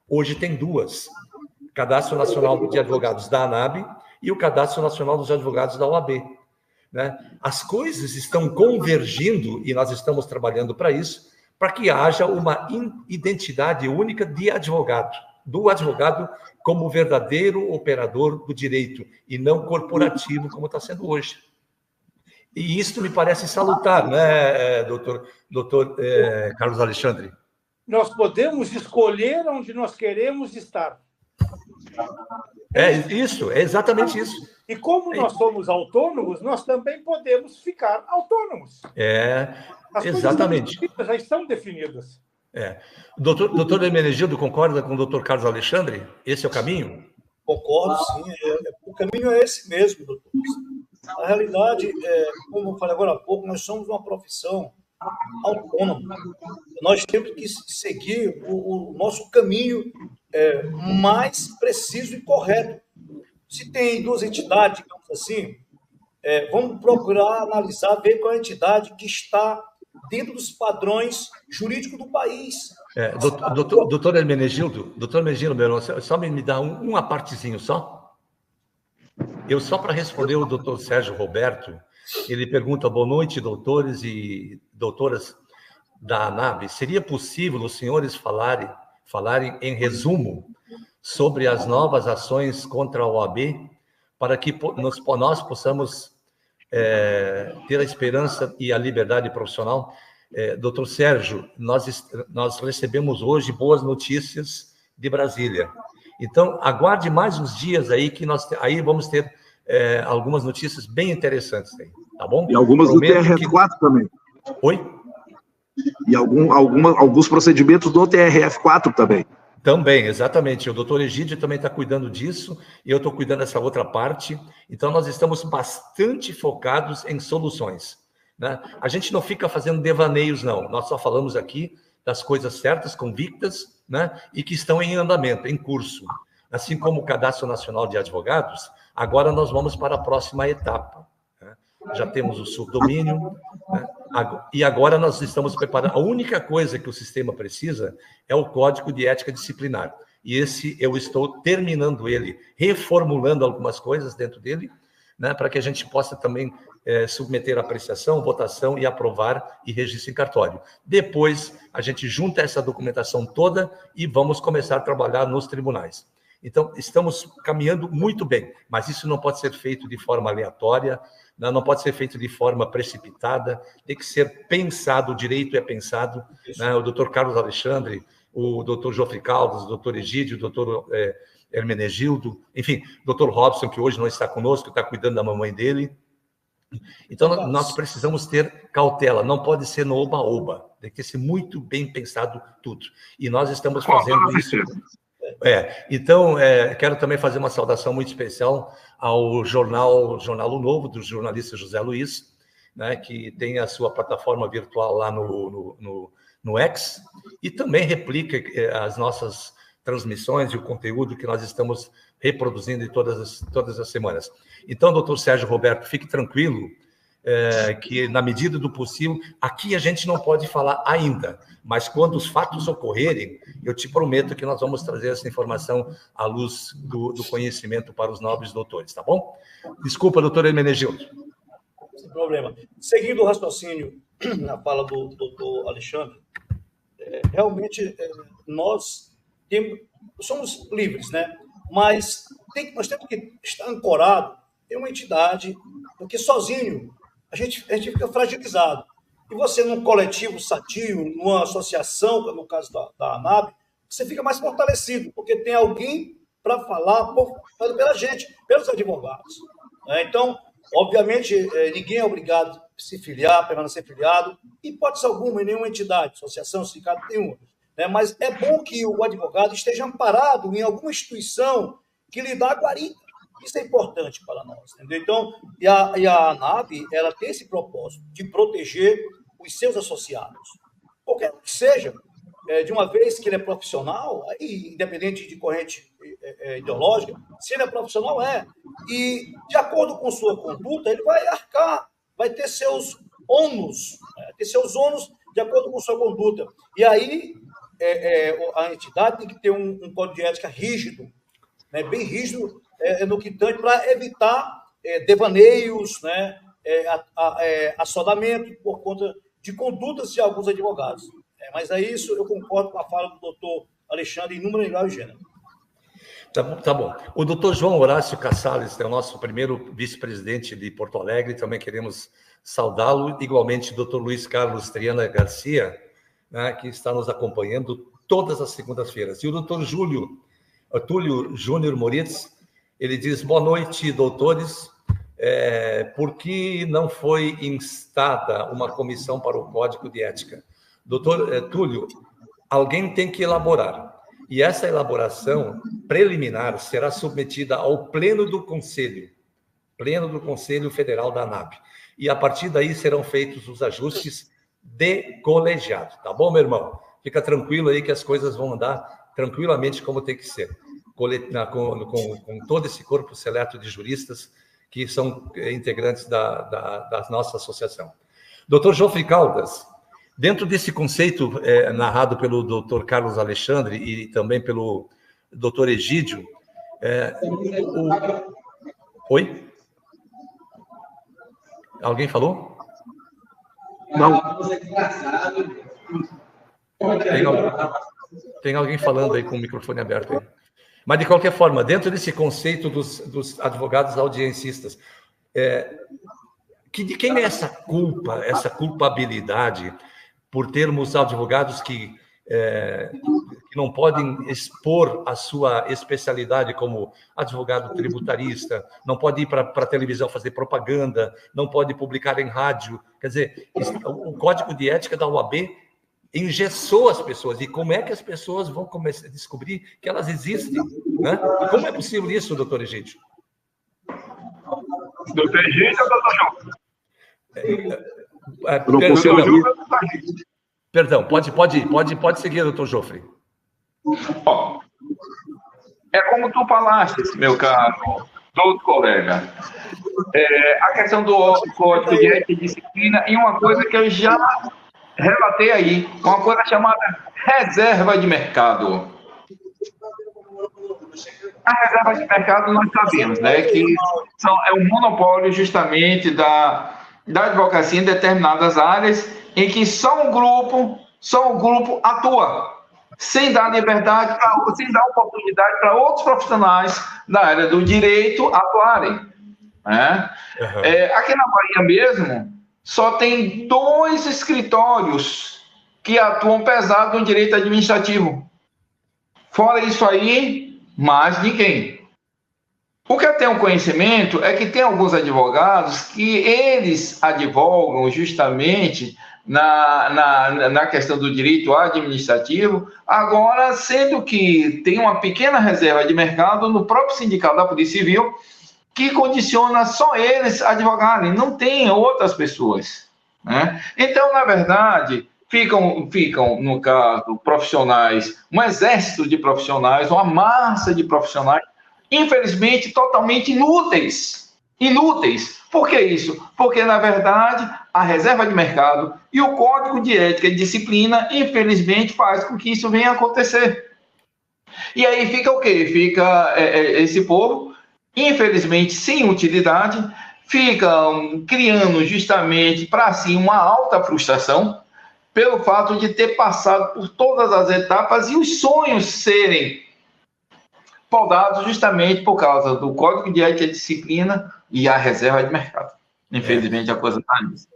Hoje tem duas. Cadastro Nacional de Advogados da ANAB e o Cadastro Nacional dos Advogados da OAB. Né? As coisas estão convergindo, e nós estamos trabalhando para isso, para que haja uma identidade única de advogado, do advogado como verdadeiro operador do direito, e não corporativo, como está sendo hoje. E isso me parece salutar, né, doutor Carlos Alexandre? Nós podemos escolher onde nós queremos estar. É isso, é exatamente isso. E como nós somos autônomos, nós também podemos ficar autônomos. As exatamente. Coisas já estão definidas. Doutor Hermenegildo concorda com o doutor Carlos Alexandre? Esse é o caminho? Concordo, sim. O caminho é esse mesmo, doutor. Na realidade, como eu falei agora há pouco, nós somos uma profissão autônoma. Nós temos que seguir o nosso caminho mais preciso e correto. Se tem duas entidades, digamos assim, vamos procurar analisar, ver qual é a entidade que está dentro dos padrões jurídicos do país. Doutor Hermenegildo, meu irmão, só me dá uma partezinho só? Eu só para responder o doutor Sérgio Roberto, ele pergunta, boa noite, doutores e doutoras da ANAB, seria possível os senhores falarem em resumo sobre as novas ações contra a OAB, para que nós possamos ter a esperança e a liberdade profissional? Doutor Sérgio, nós recebemos hoje boas notícias de Brasília. Então, aguarde mais uns dias aí, que aí vamos ter algumas notícias bem interessantes aí, tá bom? E algumas do TRF4 também. Oi? E alguns procedimentos do TRF4 também. Também, exatamente. O doutor Egídio também está cuidando disso, e eu estou cuidando dessa outra parte. Então, nós estamos bastante focados em soluções, né? A gente não fica fazendo devaneios, não. Nós só falamos aqui das coisas certas, convictas, né? E que estão em andamento, em curso. Assim como o Cadastro Nacional de Advogados, agora nós vamos para a próxima etapa, né? Já temos o subdomínio, né? E agora nós estamos preparando. A única coisa que o sistema precisa é o Código de Ética Disciplinar. E esse eu estou terminando ele, reformulando algumas coisas dentro dele, né, para que a gente possa também submeter a apreciação, votação e aprovar e registro em cartório. Depois, a gente junta essa documentação toda e vamos começar a trabalhar nos tribunais. Então, estamos caminhando muito bem, mas isso não pode ser feito de forma aleatória, não pode ser feito de forma precipitada, tem que ser pensado, o direito é pensado, né? O doutor Carlos Alexandre, o doutor Jofre Caldas, o doutor Egídio, o doutor Hermenegildo, enfim, o doutor Robson, que hoje não está conosco, está cuidando da mamãe dele. Então, nós precisamos ter cautela, não pode ser no oba-oba, tem que ser muito bem pensado tudo. E nós estamos fazendo isso. Então, quero também fazer uma saudação muito especial ao Jornal O Novo, do jornalista José Luiz, né, que tem a sua plataforma virtual lá no X, e também replica as nossas transmissões e o conteúdo que nós estamos reproduzindo todas as semanas. Então, doutor Sérgio Roberto, fique tranquilo, que na medida do possível, aqui a gente não pode falar ainda, mas quando os fatos ocorrerem, eu te prometo que nós vamos trazer essa informação à luz do conhecimento para os nobres doutores, tá bom? Desculpa, doutor Hermenegildo. Sem problema. Seguindo o raciocínio na fala do doutor Alexandre, realmente nós somos livres, né? Mas nós temos que estar ancorado em uma entidade, porque sozinho a gente fica fragilizado. E você, num coletivo sadio, numa associação, no caso da ANAB, você fica mais fortalecido, porque tem alguém para falar pela gente, pelos advogados. Então, obviamente, ninguém é obrigado a se filiar, permanecer filiado, hipótese alguma, em nenhuma entidade, associação, sindicato, nenhuma. Mas é bom que o advogado esteja amparado em alguma instituição que lhe dá guarida. Isso é importante para nós, entendeu? Então, e a ANAB, ela tem esse propósito de proteger os seus associados. Qualquer que seja, de uma vez que ele é profissional, aí, independente de corrente ideológica, se ele é profissional, e de acordo com sua conduta, ele vai arcar, vai ter seus ônus, de acordo com sua conduta. E aí, a entidade tem que ter um código de ética rígido, né, bem rígido, no que tange para evitar devaneios, né, assodamento por conta de condutas de alguns advogados. Mas é isso, eu concordo com a fala do doutor Alexandre em número, grau e gênero. Tá bom. O doutor João Horácio Cassales é o nosso primeiro vice-presidente de Porto Alegre, também queremos saudá-lo. Igualmente, o doutor Luiz Carlos Triana Garcia, né, que está nos acompanhando todas as segundas-feiras. E o doutor Túlio Júnior Moritz, ele diz, boa noite, doutores. Por que não foi instada uma comissão para o Código de Ética? Doutor Túlio, alguém tem que elaborar. E essa elaboração preliminar será submetida ao Pleno do Conselho Federal da ANAB. E, a partir daí, serão feitos os ajustes de colegiado. Tá bom, meu irmão? Fica tranquilo aí que as coisas vão andar tranquilamente como tem que ser. Com todo esse corpo seleto de juristas que são integrantes da nossa associação. Doutor Jofre Caldas, Dentro desse conceito narrado pelo doutor Carlos Alexandre e também pelo doutor Egídio, Oi? Alguém falou? Não. Tem alguém falando aí com o microfone aberto aí. Mas, de qualquer forma, dentro desse conceito dos advogados audiencistas, de quem é essa culpa, essa culpabilidade por termos advogados que não podem expor a sua especialidade como advogado tributarista, não pode ir para a televisão fazer propaganda, não pode publicar em rádio. Quer dizer, o Código de Ética da OAB engessou as pessoas. E como é que as pessoas vão começar a descobrir que elas existem? Né? Como é possível isso, doutor Egídio? Doutor Egídio ou doutor João? Perdão, pode seguir, doutor Joffre. É como tu falaste, meu caro doutor colega, a questão do Código de Ética e Disciplina e uma coisa que eu já relatei aí, uma coisa chamada reserva de mercado. A reserva de mercado nós sabemos, né, que é um monopólio justamente da advocacia em determinadas áreas em que só um grupo atua, sem dar liberdade, sem dar oportunidade para outros profissionais da área do direito atuarem. Né? Uhum. Aqui na Bahia mesmo, só tem 2 escritórios que atuam pesado no direito administrativo. Fora isso aí, mais ninguém. O que eu tenho conhecimento é que tem alguns advogados que eles advogam justamente na questão do direito administrativo, agora sendo que tem uma pequena reserva de mercado no próprio sindicato da Polícia Civil que condiciona só eles advogarem, não tem outras pessoas. Né? Então, na verdade, ficam, no caso, profissionais, um exército de profissionais, uma massa de profissionais, infelizmente, totalmente inúteis. Inúteis. Por que isso? Porque, na verdade, a reserva de mercado e o Código de Ética e Disciplina, infelizmente, faz com que isso venha a acontecer. E aí fica o quê? Fica esse povo, infelizmente, sem utilidade, ficam criando justamente para si uma alta frustração pelo fato de ter passado por todas as etapas e os sonhos serem podados justamente por causa do Código de Ética e Disciplina e a reserva de mercado. Infelizmente, a coisa está nisso.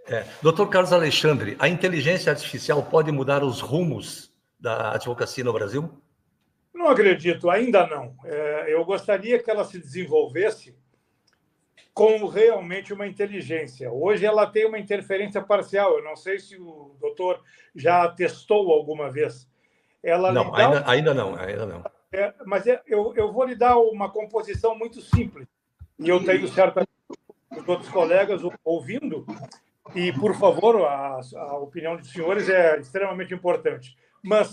Doutor Carlos Alexandre, a inteligência artificial pode mudar os rumos da advocacia no Brasil? Não acredito, ainda não. Eu gostaria que ela se desenvolvesse com realmente uma inteligência. Hoje ela tem uma interferência parcial. Eu não sei se o doutor já testou alguma vez. Não, ainda não. Mas eu vou lhe dar uma composição muito simples. E eu tenho certamente os outros colegas ouvindo. E, por favor, a opinião dos senhores é extremamente importante. Mas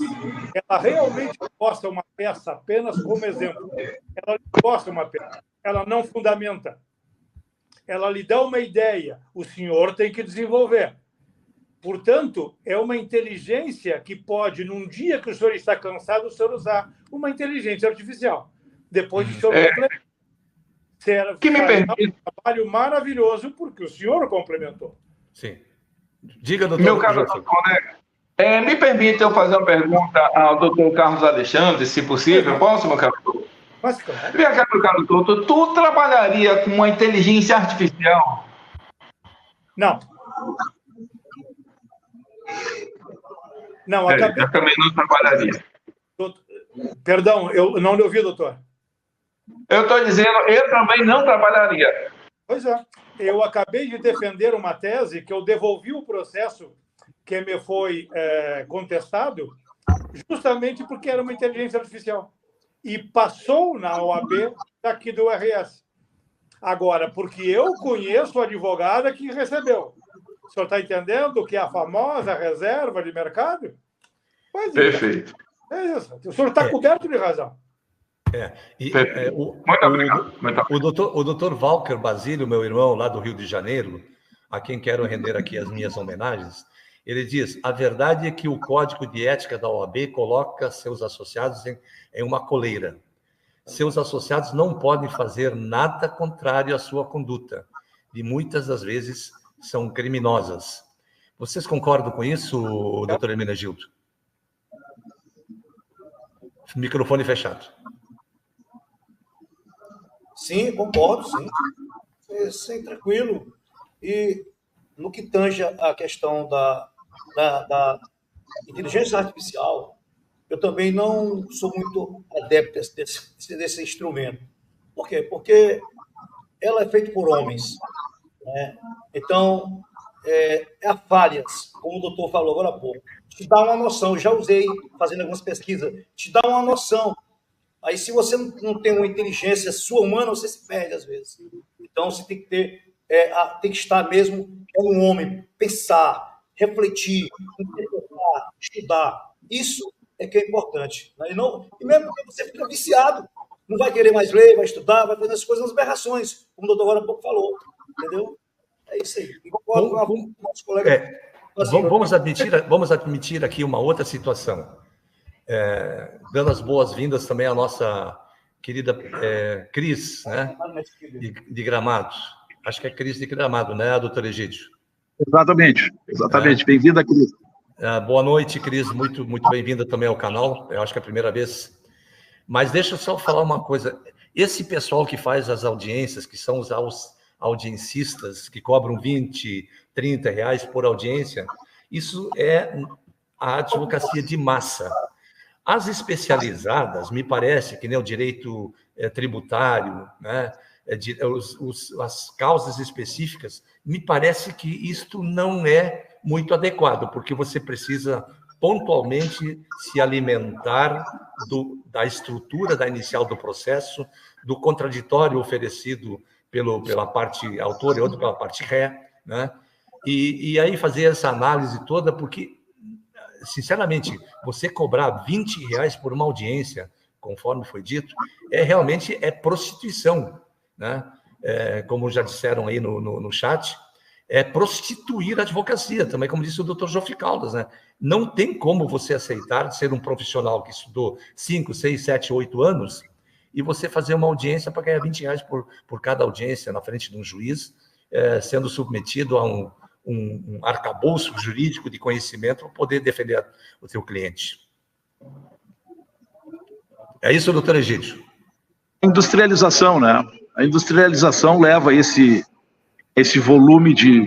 ela realmente posta uma peça apenas como exemplo. Ela posta uma peça. Ela não fundamenta. Ela lhe dá uma ideia. O senhor tem que desenvolver. Portanto, é uma inteligência que pode, num dia que o senhor está cansado, o senhor usar uma inteligência artificial. Depois o senhor complementa. Que me permite um trabalho maravilhoso, porque o senhor complementou. Sim. Diga, doutor. Meu caro colega, me permite eu fazer uma pergunta ao doutor Carlos Alexandre, se possível. Posso, meu caro doutor? Mas, claro. Vem cá, meu caro doutor, tu trabalharia com uma inteligência artificial? Não. Não, eu também não trabalharia. Perdão, eu não lhe ouvi, doutor. Eu estou dizendo, eu também não trabalharia. Pois é. Eu acabei de defender uma tese que eu devolvi o processo que me foi contestado justamente porque era uma inteligência artificial. E passou na OAB daqui do RS. Agora, porque eu conheço a advogada que recebeu. O senhor está entendendo que é a famosa reserva de mercado? Pois perfeito. É isso. O senhor está coberto de razão. Muito obrigado. O doutor Walker Basílio, meu irmão, lá do Rio de Janeiro, a quem quero render aqui as minhas homenagens, Ele diz: a verdade é que o Código de Ética da OAB coloca seus associados em uma coleira. Seus associados não podem fazer nada contrário à sua conduta, e muitas das vezes são criminosas. Vocês concordam com isso, doutor Hermenegildo? Microfone fechado. Sim, concordo, sim. Sim, tranquilo. E no que tange a questão da inteligência artificial, eu também não sou muito adepto desse instrumento. Por quê? Porque ela é feita por homens, né? Então, há falhas, como o doutor falou agora há pouco. Te dá uma noção, eu já usei fazendo algumas pesquisas, te dá uma noção. Aí, se você não tem uma inteligência sua humana, você se perde às vezes. Então, você tem que ter, tem que estar mesmo como um homem, pensar, refletir, interpretar, estudar. Isso é que é importante. Né? E mesmo porque você fica viciado, não vai querer mais ler, vai estudar, vai fazer as coisas nas aberrações, como o doutor agora há pouco falou. Entendeu? É isso aí. E concordo com o nosso colega. Vamos admitir aqui uma outra situação. Dando as boas-vindas também à nossa querida Cris, né? De Gramado. Acho que é Cris de Gramado, né, doutor Egídio? Exatamente. Bem-vinda, Cris. Boa noite, Cris. Muito, muito bem-vinda também ao canal. Eu acho que é a primeira vez. Mas deixa eu só falar uma coisa. Esse pessoal que faz as audiências, que são os audiencistas, que cobram 20, 30 reais por audiência, isso é a advocacia de massa. As especializadas, me parece, que nem o direito tributário, né, as causas específicas, me parece que isto não é muito adequado, porque você precisa pontualmente se alimentar da estrutura da inicial do processo, do contraditório oferecido pela parte autora e outra pela parte ré, né? E aí fazer essa análise toda, porque, sinceramente, você cobrar 20 reais por uma audiência, conforme foi dito, realmente é prostituição, né? Como já disseram aí no chat, é prostituir a advocacia, também, como disse o doutor Jofi Caldas, né? Não tem como você aceitar ser um profissional que estudou 5, 6, 7, 8 anos e você fazer uma audiência para ganhar 20 reais por cada audiência na frente de um juiz, sendo submetido a um arcabouço jurídico de conhecimento para poder defender o seu cliente. É isso, doutor Egídio? Industrialização, né? A industrialização leva esse volume de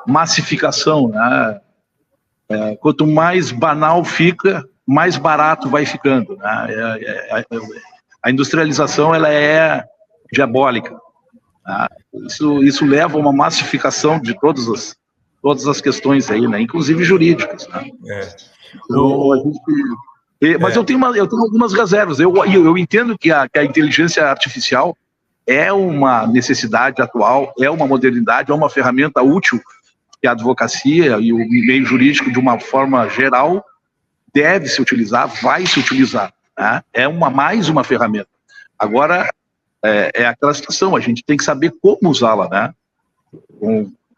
massificação, né? Quanto mais banal fica, mais barato vai ficando, né? A industrialização, ela é diabólica, né? Isso leva a uma massificação de todas as questões aí, né? Inclusive jurídicas, né? Mas eu tenho algumas reservas. Eu entendo que a inteligência artificial é uma necessidade atual, é uma modernidade, é uma ferramenta útil que a advocacia e o meio jurídico, de uma forma geral, deve se utilizar, vai se utilizar, né? É mais uma ferramenta. Agora, é aquela situação, a gente tem que saber como usá-la, né?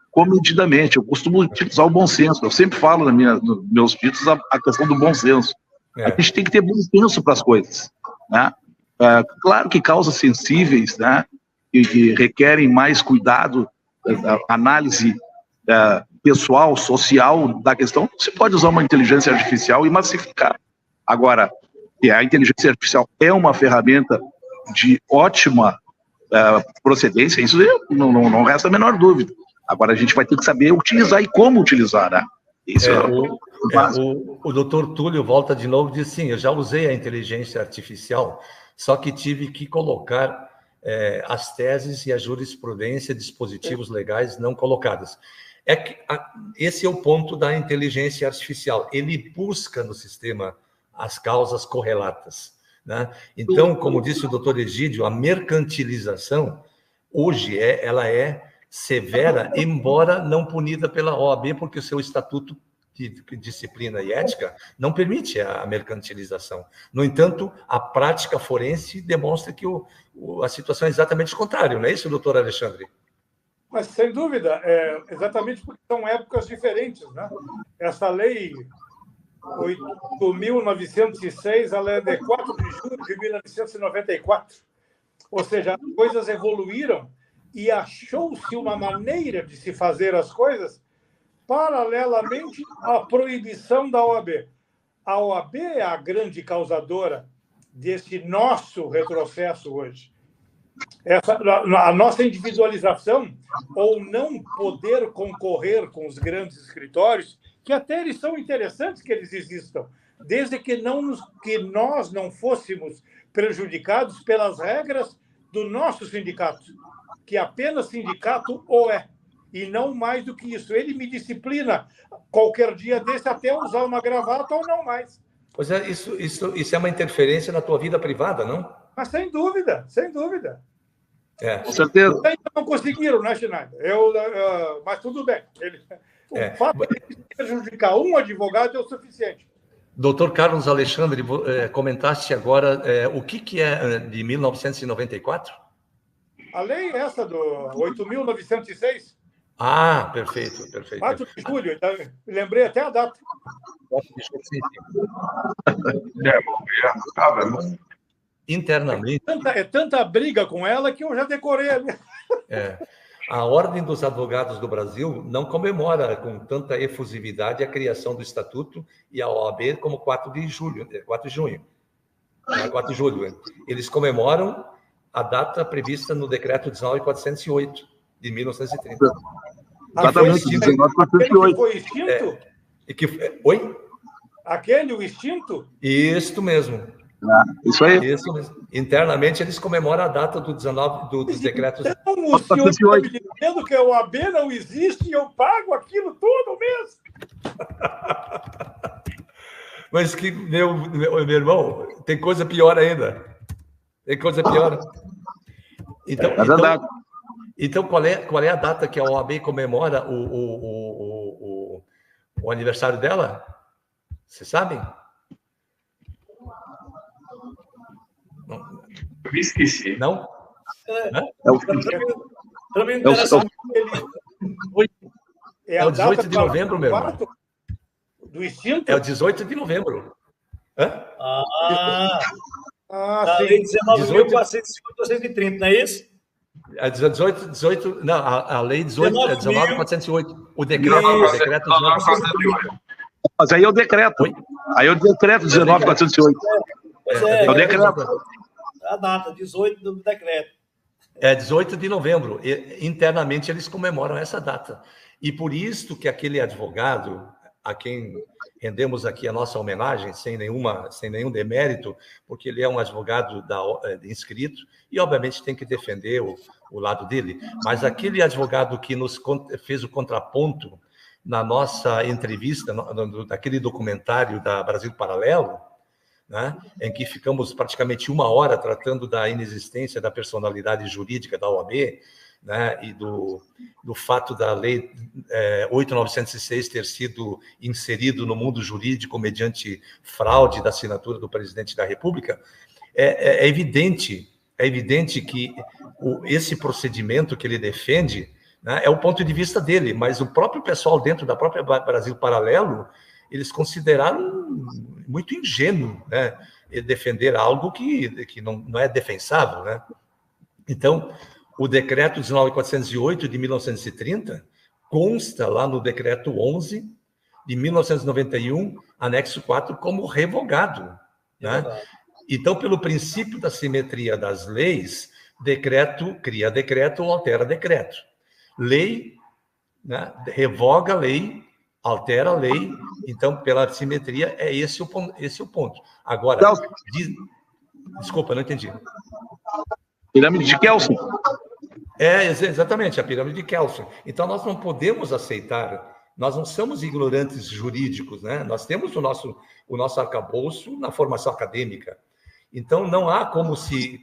Comedidamente. Eu costumo utilizar o bom senso. Eu sempre falo nos meus títulos a questão do bom senso. A gente tem que ter bom senso para as coisas, né? Claro que causas sensíveis, né, que requerem mais cuidado, análise pessoal, social da questão, você pode usar uma inteligência artificial e massificar. Agora, a inteligência artificial é uma ferramenta de ótima procedência, isso não resta a menor dúvida. Agora, a gente vai ter que saber utilizar e como utilizar, né? Isso o doutor Túlio volta de novo e diz, sim, eu já usei a inteligência artificial, só que tive que colocar as teses e a jurisprudência, dispositivos legais não colocadas. Esse é o ponto da inteligência artificial. Ele busca no sistema as causas correlatas, né? Então, como disse o doutor Egídio, a mercantilização, hoje, ela é severa, embora não punida pela OAB, porque o seu estatuto de disciplina e ética não permite a mercantilização. No entanto, a prática forense demonstra que a situação é exatamente o contrário, não é isso, doutor Alexandre? Mas, sem dúvida, exatamente porque são épocas diferentes, né? Essa lei 8.906, ela é de 4 de julho de 1994. Ou seja, as coisas evoluíram e achou-se uma maneira de se fazer as coisas paralelamente à proibição da OAB. A OAB é a grande causadora desse nosso retrocesso hoje. A nossa individualização, ou não poder concorrer com os grandes escritórios, que até eles são interessantes que eles existam, desde que nós não fôssemos prejudicados pelas regras do nosso sindicato, que apenas sindicato o é, e não mais do que isso. Ele me disciplina qualquer dia desse até usar uma gravata ou não mais. Pois é, isso é uma interferência na tua vida privada, não? Mas sem dúvida, sem dúvida. Com certeza. Ainda não conseguiram, né, Schneider? Mas tudo bem. O fato de prejudicar um advogado é o suficiente. Doutor Carlos Alexandre, comentaste agora o que é de 1994? A lei é essa do 8.906. Ah, perfeito. 4 de julho, então, lembrei até a data. 4 de julho, internamente. É tanta briga com ela que eu já decorei ali. A Ordem dos Advogados do Brasil não comemora com tanta efusividade a criação do Estatuto e a OAB como 4 de junho. 4 de julho. Eles comemoram a data prevista no Decreto 19.408, de 1930. Exatamente, 19.408. Foi extinto? Oi? Aquele, o extinto? Isso mesmo. Isso aí. Isso mesmo. Internamente, eles comemoram a data do 19 dos decretos. Então, o senhor está me dizendo que a OAB não existe e eu pago aquilo tudo mesmo? Mas que, meu irmão, tem coisa pior ainda. Tem coisa pior. Então qual é a data que a OAB comemora o aniversário dela? Vocês sabem? Eu me esqueci. Não? Para mim, interessante. É o 18 de novembro, meu irmão. Do extinto? É o 18 de novembro. Hã? A lei 19.430, não é isso? É 18, não, a lei 19.408. O decreto 19.408. Mas aí é o decreto. Aí é o decreto 19.408. É o decreto. A data, 18 do decreto. É 18 de novembro. Internamente, eles comemoram essa data. E por isso que aquele advogado, a quem rendemos aqui a nossa homenagem, sem nenhum demérito, porque ele é um advogado inscrito e, obviamente, tem que defender o lado dele. Mas aquele advogado que nos fez o contraponto na nossa entrevista, naquele documentário da Brasil Paralelo, né, em que ficamos praticamente 1 hora tratando da inexistência da personalidade jurídica da OAB, né, e do fato da Lei 8.906 ter sido inserido no mundo jurídico mediante fraude da assinatura do presidente da República, é evidente que esse procedimento que ele defende, né, é o ponto de vista dele, mas o próprio pessoal dentro da própria Brasil Paralelo, eles consideraram muito ingênuo, né, defender algo que não é defensável, né? Então, o decreto 19.408 de 1930 consta lá no decreto 11 de 1991, anexo 4, como revogado, né? Então, pelo princípio da simetria das leis, decreto cria decreto ou altera decreto. Lei, né, revoga a lei, altera a lei. Então, pela simetria, esse o ponto. Agora, desculpa, não entendi. Pirâmide de Kelsen. Exatamente, a pirâmide de Kelsen. Então, nós não podemos aceitar, nós não somos ignorantes jurídicos, né? Nós temos o nosso arcabouço na formação acadêmica. Então, não há como se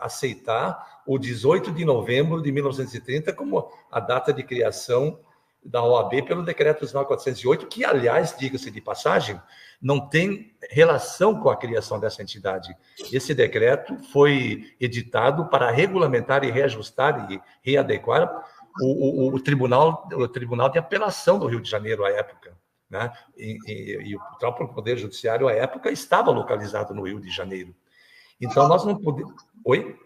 aceitar o 18 de novembro de 1930 como a data de criação da OAB pelo decreto 19.408, que, aliás, diga-se de passagem, não tem relação com a criação dessa entidade. Esse decreto foi editado para regulamentar e reajustar e readequar o Tribunal de Apelação do Rio de Janeiro à época, né? E o próprio Poder Judiciário à época estava localizado no Rio de Janeiro. Então, nós não podemos... Oi?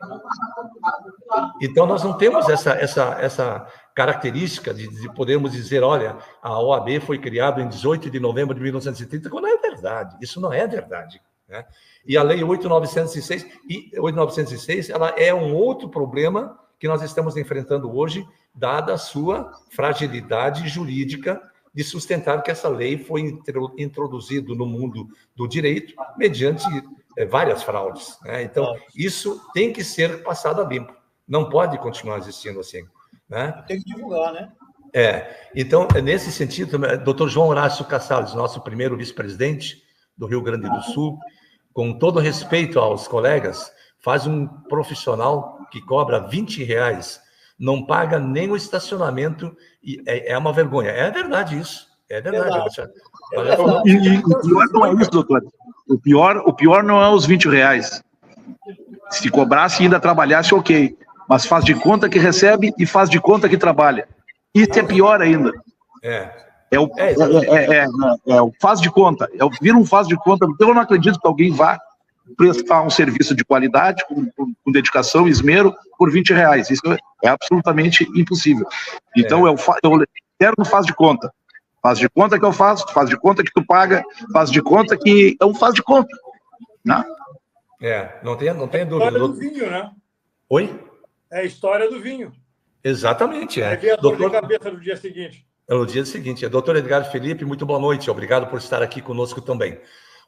Então, nós não temos essa característica de podermos dizer, olha, a OAB foi criada em 18 de novembro de 1930, quando não é verdade. Isso não é verdade, né? E a Lei 8.906, ela é um outro problema que nós estamos enfrentando hoje, dada a sua fragilidade jurídica de sustentar que essa lei foi introduzida no mundo do direito mediante várias fraudes, né? Então, isso tem que ser passado a limpo. Não pode continuar existindo assim, né? Tem que divulgar, né? Então, nesse sentido, Dr. João Horácio Cassales, nosso primeiro vice-presidente do Rio Grande do Sul, com todo respeito aos colegas, faz um profissional que cobra R$20, não paga nem o estacionamento, e é uma vergonha. É verdade isso, é verdade. E o pior não é isso, doutor. O pior não é os R$20. Se cobrasse e ainda trabalhasse, ok. Mas faz de conta que recebe e faz de conta que trabalha. Isso é pior ainda. O faz de conta. Vira um faz de conta. Eu não acredito que alguém vá prestar um serviço de qualidade, com dedicação e esmero, por R$20. Isso é absolutamente impossível. Então, eu quero no faz de conta. Faz de conta que eu faço, faz de conta que tu paga, faz de conta que é um faz de conta. Não? Não tem dúvida. É a história do vinho, né? Oi? É a história do vinho. Exatamente. Vai ver a dor de cabeça no dia seguinte. No dia seguinte. Doutor Edgar Felipe, muito boa noite. Obrigado por estar aqui conosco também.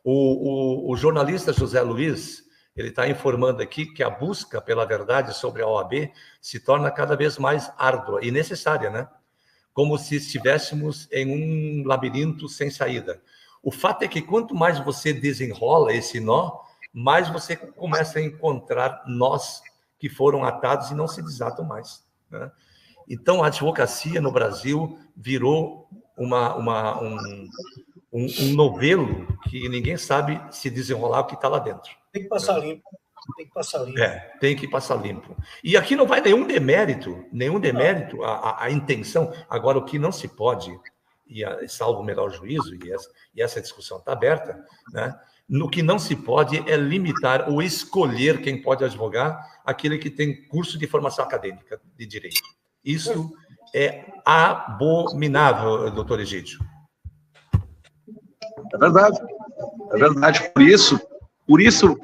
O jornalista José Luiz, ele está informando aqui que a busca pela verdade sobre a OAB se torna cada vez mais árdua e necessária, né? Como se estivéssemos em um labirinto sem saída. O fato é que quanto mais você desenrola esse nó, mais você começa a encontrar nós que foram atados e não se desatam mais, né? Então, a advocacia no Brasil virou um novelo que ninguém sabe se desenrolar o que está lá dentro. Tem que passar limpo. Tem que passar limpo. Tem que passar limpo. E aqui não vai nenhum demérito a intenção. Agora, o que não se pode, salvo o melhor juízo, e essa discussão está aberta, né? No que não se pode é limitar ou escolher quem pode advogar, aquele que tem curso de formação acadêmica de direito. Isso é abominável, doutor Egídio. É verdade. Por isso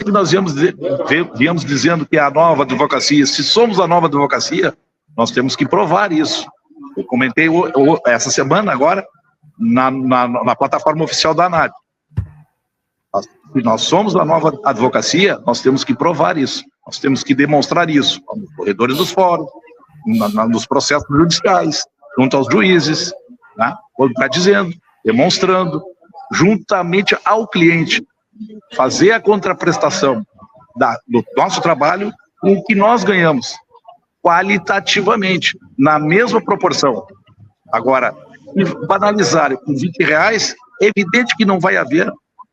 que nós viemos dizendo que é a nova advocacia. Se somos a nova advocacia, nós temos que provar isso. Eu comentei essa semana agora na plataforma oficial da ANAD. Se nós somos a nova advocacia, nós temos que provar isso. Nós temos que demonstrar isso nos corredores dos fóruns, nos processos judiciais, junto aos juízes, né? Está dizendo, demonstrando, juntamente ao cliente, fazer a contraprestação do nosso trabalho com o que nós ganhamos, qualitativamente, na mesma proporção. Agora, banalizar com R$20, é evidente que não vai haver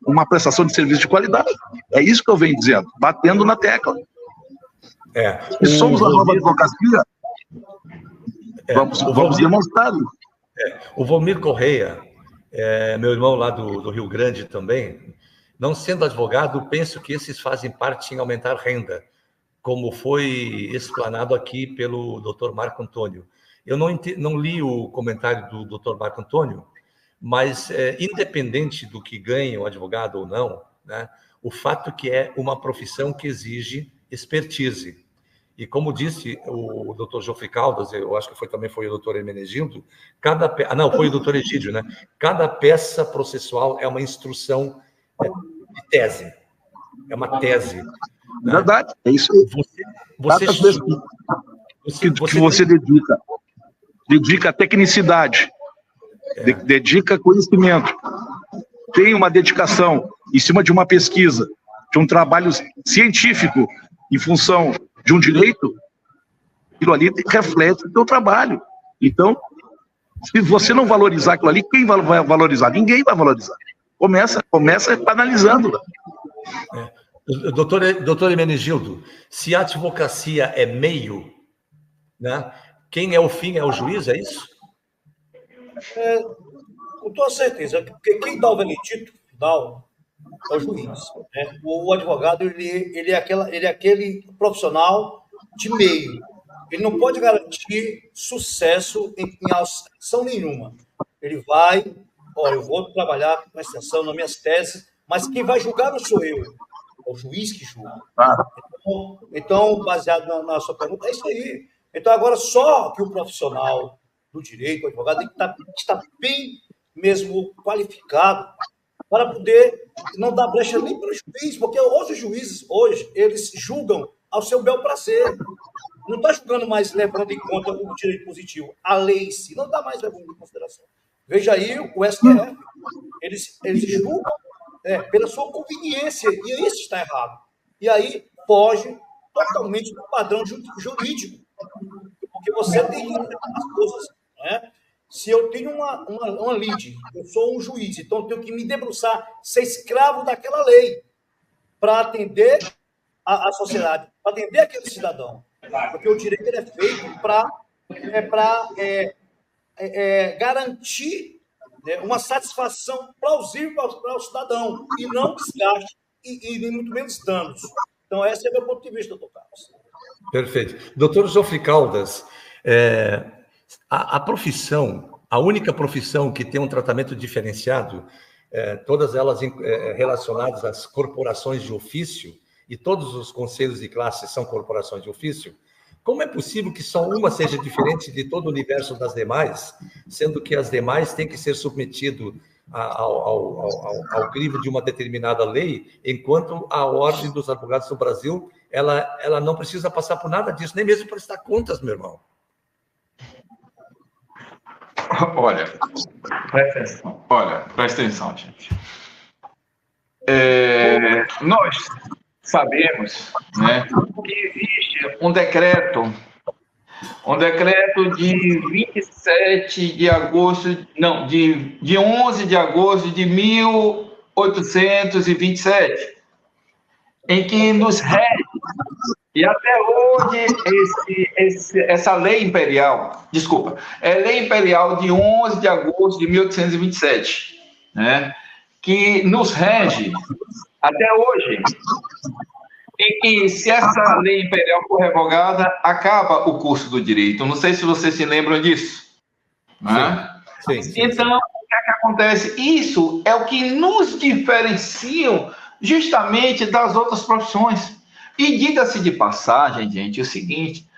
uma prestação de serviço de qualidade. É isso que eu venho dizendo, batendo na tecla. E somos a nova advocacia, vamos demonstrar isso. O Volmir Correia, meu irmão lá do Rio Grande também, não sendo advogado, penso que esses fazem parte em aumentar renda, como foi explanado aqui pelo Dr. Marco Antônio. Eu não li o comentário do Dr. Marco Antônio, mas independente do que ganhe o advogado ou não, né, o fato que é uma profissão que exige expertise. E como disse o Dr. Joffre Caldas, eu acho que também foi o Dr. Hermenegildo, foi o Dr. Egídio, né? Cada peça processual é uma instrução de tese. É uma tese. Né? Verdade, é isso aí. Você dedica tecnicidade, dedica conhecimento, tem uma dedicação em cima de uma pesquisa, de um trabalho científico em função de um direito, aquilo ali reflete o teu trabalho. Então, se você não valorizar aquilo ali, quem vai valorizar? Ninguém vai valorizar. Começa analisando. Doutor Hermenegildo, se a advocacia é meio, né, quem é o fim é o juiz, é isso? Com toda certeza, porque quem dá o veredito final é o juiz. Né? O advogado ele é aquele profissional de meio. Ele não pode garantir sucesso em ação nenhuma. Ele vai, eu vou trabalhar com extensão nas minhas teses, mas quem vai julgar não sou eu, é o juiz que julga. Então, baseado na sua pergunta, é isso aí. Então, agora, só que o profissional do direito, o advogado, tem que estar bem mesmo qualificado para poder não dar brecha nem para o juiz, porque os juízes, hoje, eles julgam ao seu bel prazer. Não está julgando mais levando em conta o direito positivo. A lei em si não está mais levando em consideração. Veja aí o STF. Eles julgam pela sua conveniência, e isso está errado. E aí foge totalmente do padrão jurídico. Porque você tem que entender as coisas. Né? Se eu tenho uma lide, eu sou um juiz, então eu tenho que me debruçar, ser escravo daquela lei para atender a sociedade, para atender aquele cidadão. Porque o direito ele é feito para garantir uma satisfação plausível para o cidadão, e não desgaste, e muito menos danos. Então, esse é o meu ponto de vista, doutor Carlos. Perfeito. Doutor Jofre Caldas, a profissão, a única profissão que tem um tratamento diferenciado, todas elas relacionadas às corporações de ofício, e todos os conselhos de classe são corporações de ofício, como é possível que só uma seja diferente de todo o universo das demais, sendo que as demais têm que ser submetidas ao crivo de uma determinada lei, enquanto a Ordem dos Advogados do Brasil, ela não precisa passar por nada disso, nem mesmo prestar contas, meu irmão? Olha, presta atenção, gente. Nós sabemos, né, que existe um decreto de 27 de agosto, não, de 11 de agosto de 1827, em que nos rege, e até hoje essa lei imperial, lei imperial de 11 de agosto de 1827, né, que nos rege até hoje, em que, se essa lei imperial for revogada, acaba o curso do direito. Não sei se vocês se lembram disso. Né? Sim. Então, o que é que acontece? Isso é o que nos diferencia justamente das outras profissões. E diga-se de passagem, gente, o seguinte: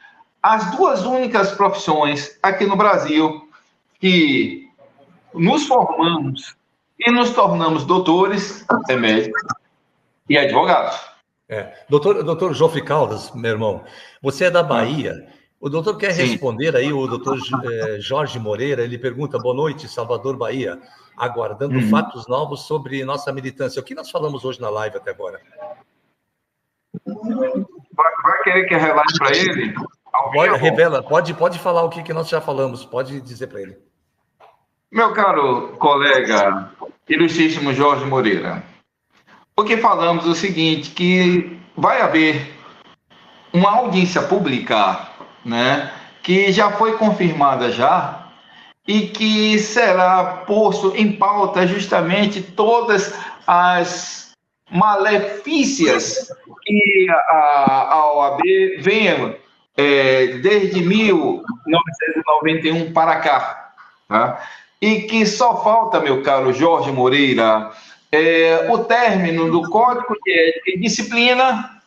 as duas únicas profissões aqui no Brasil que nos formamos e nos tornamos doutores é médicos e advogados. Doutor Jofre Caldas, meu irmão, você é da Bahia. O doutor quer responder aí, o doutor Jorge Moreira, ele pergunta: boa noite, Salvador, Bahia, aguardando fatos novos sobre nossa militância. O que nós falamos hoje na live até agora? Vai querer que eu relate para ele? Revela, pode falar o que nós já falamos, pode dizer para ele. Meu caro colega, ilustríssimo Jorge Moreira, porque falamos o seguinte, que vai haver uma audiência pública, né, que já foi confirmada já, e que será posto em pauta justamente todas as malefícias que a OAB vem desde 1991 para cá, tá? E que só falta, meu caro Jorge Moreira, o término do Código de Ética e Disciplina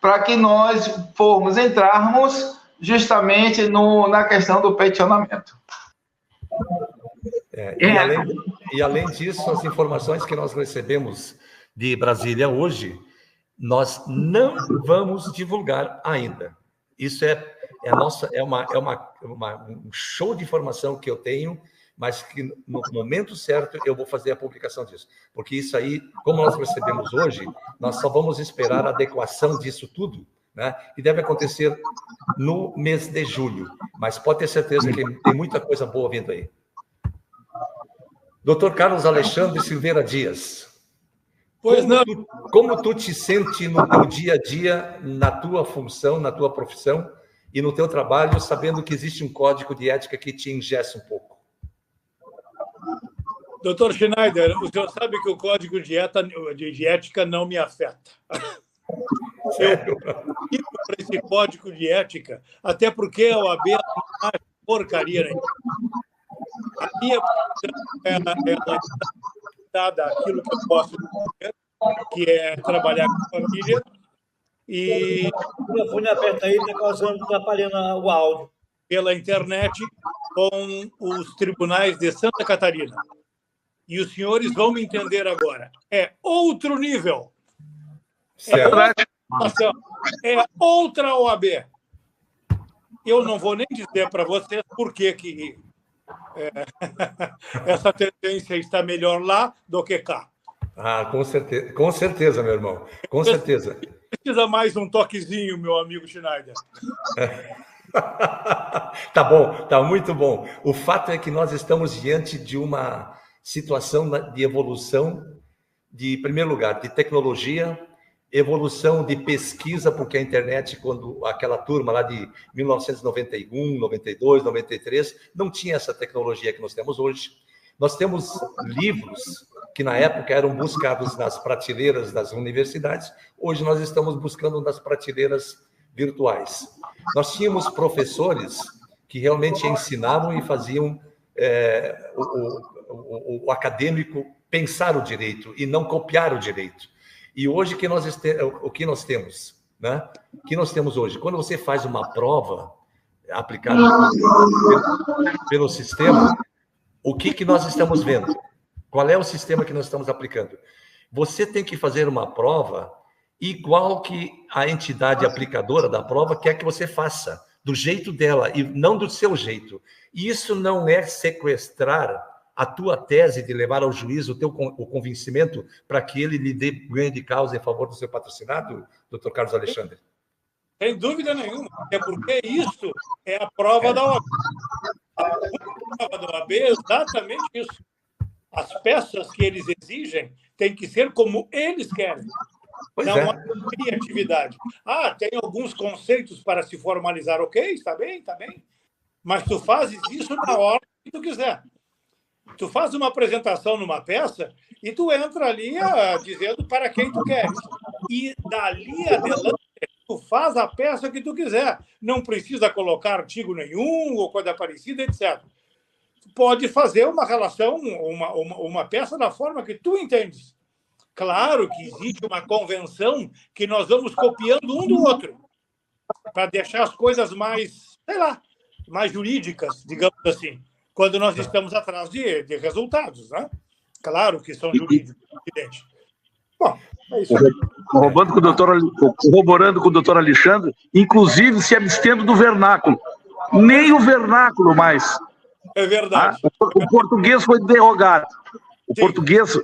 para que nós entrarmos justamente na questão do peticionamento. E além disso, as informações que nós recebemos de Brasília hoje, nós não vamos divulgar ainda. Isso é um show de informação que eu tenho, mas que no momento certo eu vou fazer a publicação disso. Porque isso aí, como nós recebemos hoje, nós só vamos esperar a adequação disso tudo, né? E deve acontecer no mês de julho. Mas pode ter certeza que tem muita coisa boa vindo aí. Doutor Carlos Alexandre Silveira Dias. Como tu te sente no teu dia a dia, na tua função, na tua profissão, e no teu trabalho, sabendo que existe um código de ética que te engessa um pouco? Doutor Schneider, o senhor sabe que o código de ética não me afeta. Sério? Eu vivo para esse código de ética, até porque a OAB não acha porcaria nenhuma. A minha ela está dada àquilo que eu posso fazer, que é trabalhar com a família. E o telefone aberto aí está causando, atrapalhando o áudio. Pela internet com os tribunais de Santa Catarina. E os senhores vão me entender agora. É outro nível. É outra OAB. Eu não vou nem dizer para vocês por que essa tendência está melhor lá do que cá. Ah, com certeza, meu irmão. Com certeza. Precisa mais um toquezinho, meu amigo Schneider. Tá bom, tá muito bom. O fato é que nós estamos diante de uma situação de evolução, em primeiro lugar, de tecnologia, evolução de pesquisa, porque a internet, quando aquela turma lá de 1991, 92, 93, não tinha essa tecnologia que nós temos hoje. Nós temos livros que na época eram buscados nas prateleiras das universidades, hoje nós estamos buscando nas prateleiras virtuais. Nós tínhamos professores que realmente ensinavam e faziam o acadêmico pensar o direito e não copiar o direito. E hoje o que nós temos, né? O que nós temos hoje? Quando você faz uma prova aplicada pelo sistema, o que nós estamos vendo? Qual é o sistema que nós estamos aplicando? Você tem que fazer uma prova igual que a entidade aplicadora da prova quer que você faça, do jeito dela e não do seu jeito. E isso não é sequestrar a tua tese de levar ao juiz o convencimento para que ele lhe dê ganho de causa em favor do seu patrocinado, doutor Carlos Alexandre? Sem dúvida nenhuma, é porque isso é a prova da OAB. A prova da OAB é exatamente isso. As peças que eles exigem têm que ser como eles querem. Pois não há criatividade. Tem alguns conceitos para se formalizar, ok, está bem. Mas tu fazes isso na hora que tu quiser. Tu faz uma apresentação numa peça e tu entra ali dizendo para quem tu queres. E dali adelante, tu faz a peça que tu quiser. Não precisa colocar artigo nenhum ou coisa parecida, etc. Tu pode fazer uma relação, uma peça da forma que tu entendes. Claro que existe uma convenção que nós vamos copiando um do outro para deixar as coisas mais, mais jurídicas, digamos assim, quando nós estamos atrás de resultados, né? Claro que são jurídicos, evidente. Bom, é isso aí. Corroborando com o doutor Alexandre, inclusive se abstendo do vernáculo. Nem o vernáculo mais. É verdade. O português foi derrogado. O português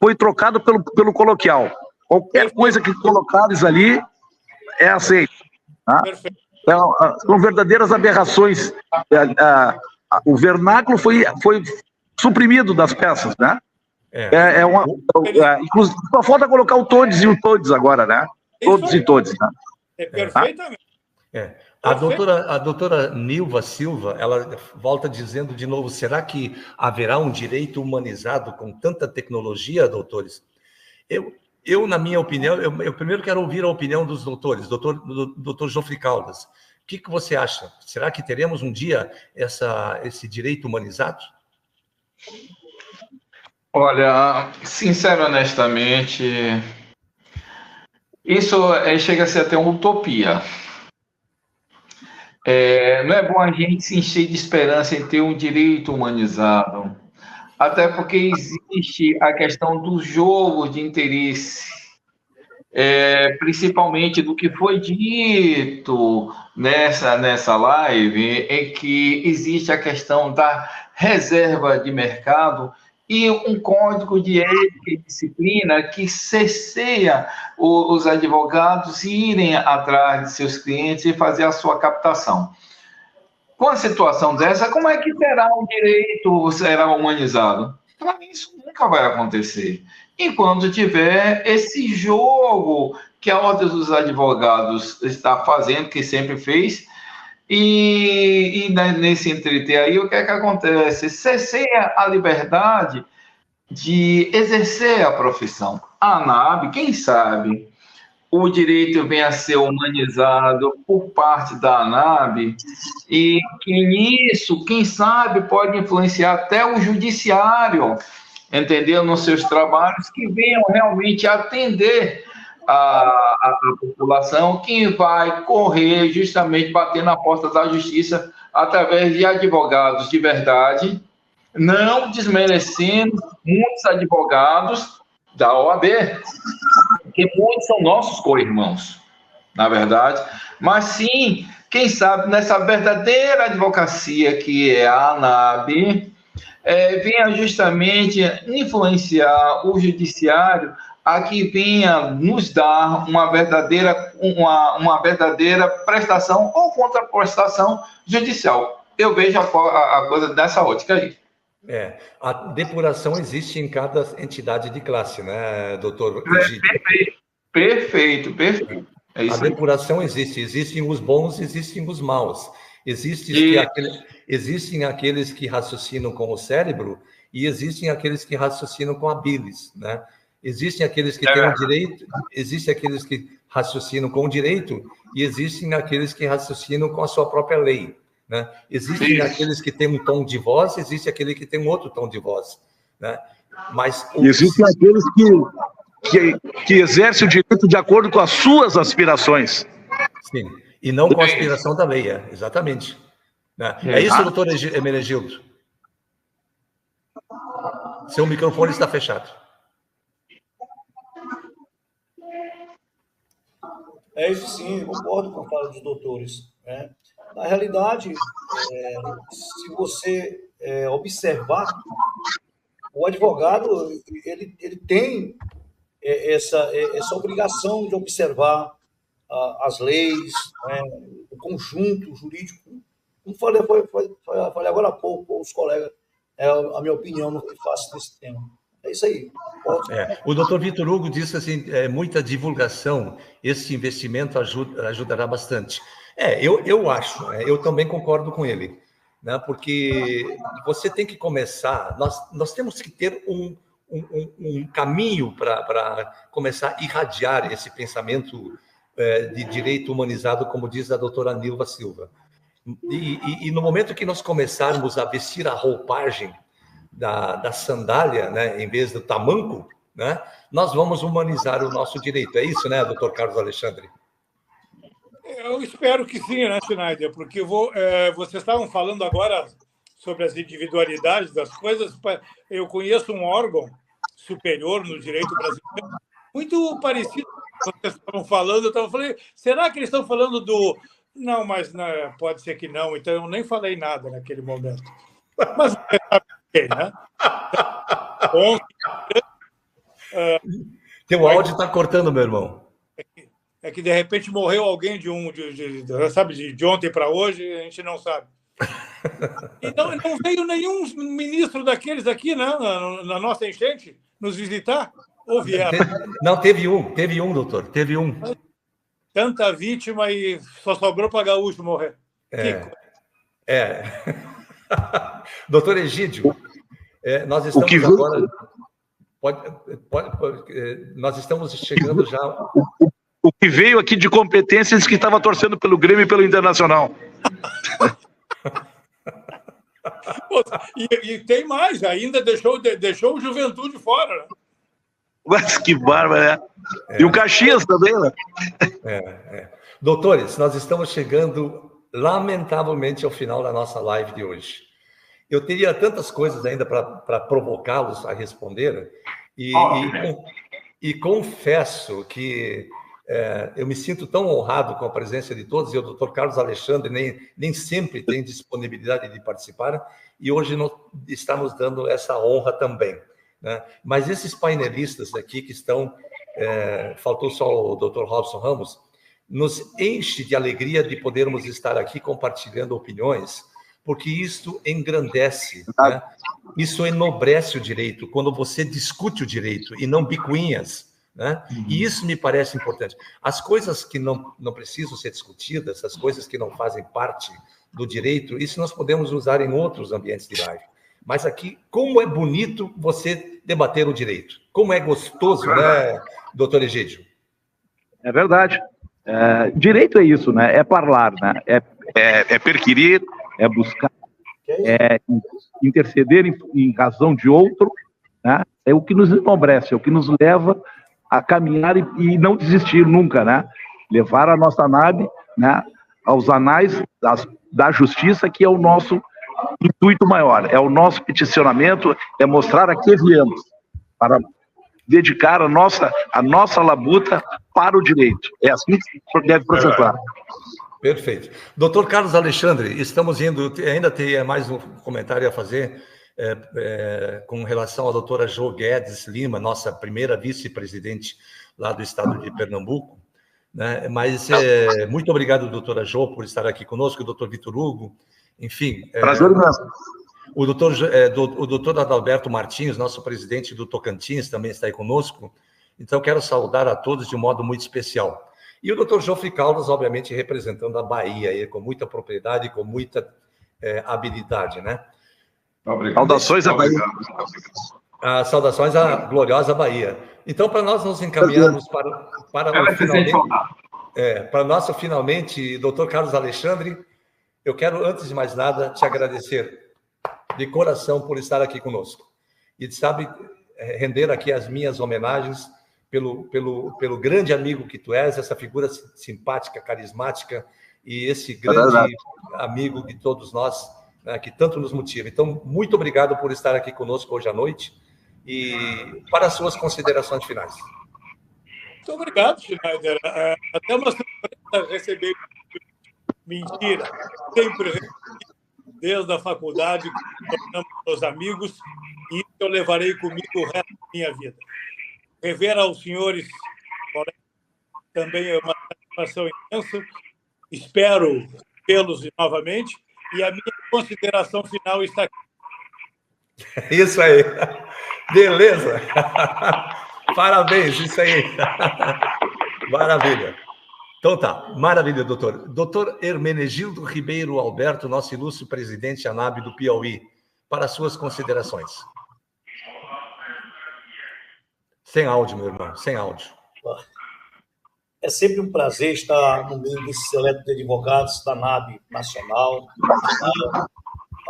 foi trocado pelo coloquial. Qualquer coisa que colocares ali é aceito. Tá? Perfeito. São verdadeiras aberrações. O vernáculo foi suprimido das peças, né? Inclusive, só falta colocar o todes e o todes agora, né? Todos e todes. Né? Perfeitamente. A doutora Nilva Silva, ela volta dizendo de novo, será que haverá um direito humanizado com tanta tecnologia, doutores? Eu na minha opinião, eu primeiro quero ouvir a opinião dos doutores, doutor Jofre Caldas. O que você acha? Será que teremos um dia esse direito humanizado? Olha, sincero, honestamente, isso chega a ser até uma utopia. Não é bom a gente se encher de esperança em ter um direito humanizado, até porque existe a questão dos jogos de interesse, principalmente do que foi dito nessa live, em que existe a questão da reserva de mercado e um código de ética e disciplina que cerceia os advogados irem atrás de seus clientes e fazer a sua captação. Com a situação dessa, como é que o direito será humanizado? Para mim, isso nunca vai acontecer. enquanto tiver esse jogo que a Ordem dos Advogados está fazendo, que sempre fez, e nesse entreter aí, o que é que acontece? Cerceia a liberdade de exercer a profissão. A ANAB, quem sabe, o direito venha a ser humanizado por parte da ANAB, e que nisso, quem sabe, pode influenciar até o judiciário, entendeu? Nos seus trabalhos, que venham realmente atender a população, que vai correr justamente bater na porta da justiça através de advogados de verdade, não desmerecendo muitos advogados da OAB, que muitos são nossos co-irmãos, na verdade, mas sim, quem sabe, nessa verdadeira advocacia que é a ANAB, venha justamente influenciar o judiciário a que venha nos dar uma verdadeira prestação ou contraprestação judicial. Eu vejo a coisa dessa ótica aí. A depuração existe em cada entidade de classe, né, doutor? Perfeito. É isso a depuração aí. Existem os bons, existem os maus. Existem aqueles que raciocinam com o cérebro e existem aqueles que raciocinam com a bilis, né? Existem aqueles que têm o direito, existem aqueles que raciocinam com o direito e existem aqueles que raciocinam com a sua própria lei, né? Existem aqueles que têm um tom de voz, existe aquele que tem um outro tom de voz, né? Mas existem aqueles que exercem o direito de acordo com as suas aspirações. Sim, e não com a aspiração da lei, exatamente. É isso, doutor Hermenegildo? Seu microfone está fechado. É isso sim, concordo com a fala dos doutores, né? Na realidade, se você observar, o advogado ele tem essa obrigação de observar as leis, né, o conjunto jurídico. Como falei agora há pouco com os colegas, a minha opinião não foi fácil desse tema. É isso aí. O doutor Vitor Hugo disse assim, muita divulgação, esse investimento ajudará bastante. Eu acho, eu também concordo com ele, né? Porque você tem que começar, nós temos que ter um caminho para começar a irradiar esse pensamento de direito humanizado, como diz a doutora Nilva Silva. E no momento que nós começarmos a vestir a roupagem da sandália, né, em vez do tamanco, né, nós vamos humanizar o nosso direito. É isso, né, doutor Carlos Alexandre? Eu espero que sim, né, Schneider? Porque vocês estavam falando agora sobre as individualidades das coisas. Eu conheço um órgão superior no direito brasileiro, muito parecido com o que vocês estavam falando. Eu falei, será que eles estão falando do... Não, mas não, pode ser que não. Então, eu nem falei nada naquele momento. Mas você sabe né? Teu áudio está cortando, meu irmão. É que de repente morreu alguém de ontem para hoje, a gente não sabe. E não veio nenhum ministro daqueles aqui, né, na nossa enchente, nos visitar? Ou vieram? Não, teve um, doutor, teve um. Tanta vítima e só sobrou para gaúcho morrer. Doutor Egídio, nós estamos agora... nós estamos chegando já... O que veio aqui de competências que estava torcendo pelo Grêmio e pelo Internacional. E tem mais, ainda deixou o Juventude fora. Né? Mas que bárbaro, né? E o Caxias também, né? Doutores, nós estamos chegando, lamentavelmente, ao final da nossa live de hoje. Eu teria tantas coisas ainda para provocá-los a responder, e confesso que eu me sinto tão honrado com a presença de todos, e o doutor Carlos Alexandre nem sempre tem disponibilidade de participar, e hoje está nos dando essa honra também, né? Mas esses painelistas aqui que estão, faltou só o doutor Robson Ramos, nos enche de alegria de podermos estar aqui compartilhando opiniões, porque isso engrandece, né? Isso enobrece o direito, quando você discute o direito e não bicuinhas, né? E isso me parece importante. As coisas que não precisam ser discutidas, as coisas que não fazem parte do direito, isso nós podemos usar em outros ambientes de live. Mas aqui, como é bonito você debater o direito. Como é gostoso, né, doutor Egídio? É verdade. Direito é isso, né? É falar, né? É perquirir, é buscar, é interceder em razão de outro, né? É o que nos enobrece, é o que nos leva a caminhar e não desistir nunca, né? Levar a nossa nave, né, aos anais da justiça, que é o nosso intuito maior, é o nosso peticionamento, é mostrar a que viemos, para dedicar a nossa labuta para o direito. É assim que deve processar. Perfeito. Doutor Carlos Alexandre, estamos indo, ainda tem mais um comentário a fazer com relação à doutora Jo Guedes Lima, nossa primeira vice-presidente lá do estado de Pernambuco, né? Mas muito obrigado, doutora Jo, por estar aqui conosco, o doutor Vitor Hugo, enfim. Prazer mesmo. O doutor Adalberto Martins, nosso presidente do Tocantins, também está aí conosco. Então, quero saudar a todos de um modo muito especial. E o doutor Joffre Caldas, obviamente, representando a Bahia, aí, com muita propriedade e com muita habilidade, né? Obrigado. Saudações à Bahia. Saudações à gloriosa Bahia. Então, para nós nos encaminharmos para o finalmente... para nosso finalmente, doutor Carlos Alexandre, eu quero, antes de mais nada, te agradecer de coração por estar aqui conosco. E, sabe, render aqui as minhas homenagens pelo grande amigo que tu és, essa figura simpática, carismática, e esse grande amigo de todos nós, né, que tanto nos motiva. Então, muito obrigado por estar aqui conosco hoje à noite e para as suas considerações finais. Muito obrigado, Schneider. Até uma surpresa receber mentira. Sempre recebi, desde a faculdade, com os amigos, e isso eu levarei comigo o resto da minha vida. Rever aos senhores também é uma satisfação imensa. Espero vê-los novamente. E a minha consideração final está aqui. Isso aí. Beleza. Parabéns, isso aí. Maravilha. Então tá, maravilha, doutor. Doutor Hermenegildo Ribeiro Alberto, nosso ilustre presidente ANAB do Piauí, para suas considerações. Sem áudio, meu irmão, sem áudio. É sempre um prazer estar no meio desse seleto de advogados da ANAB Nacional.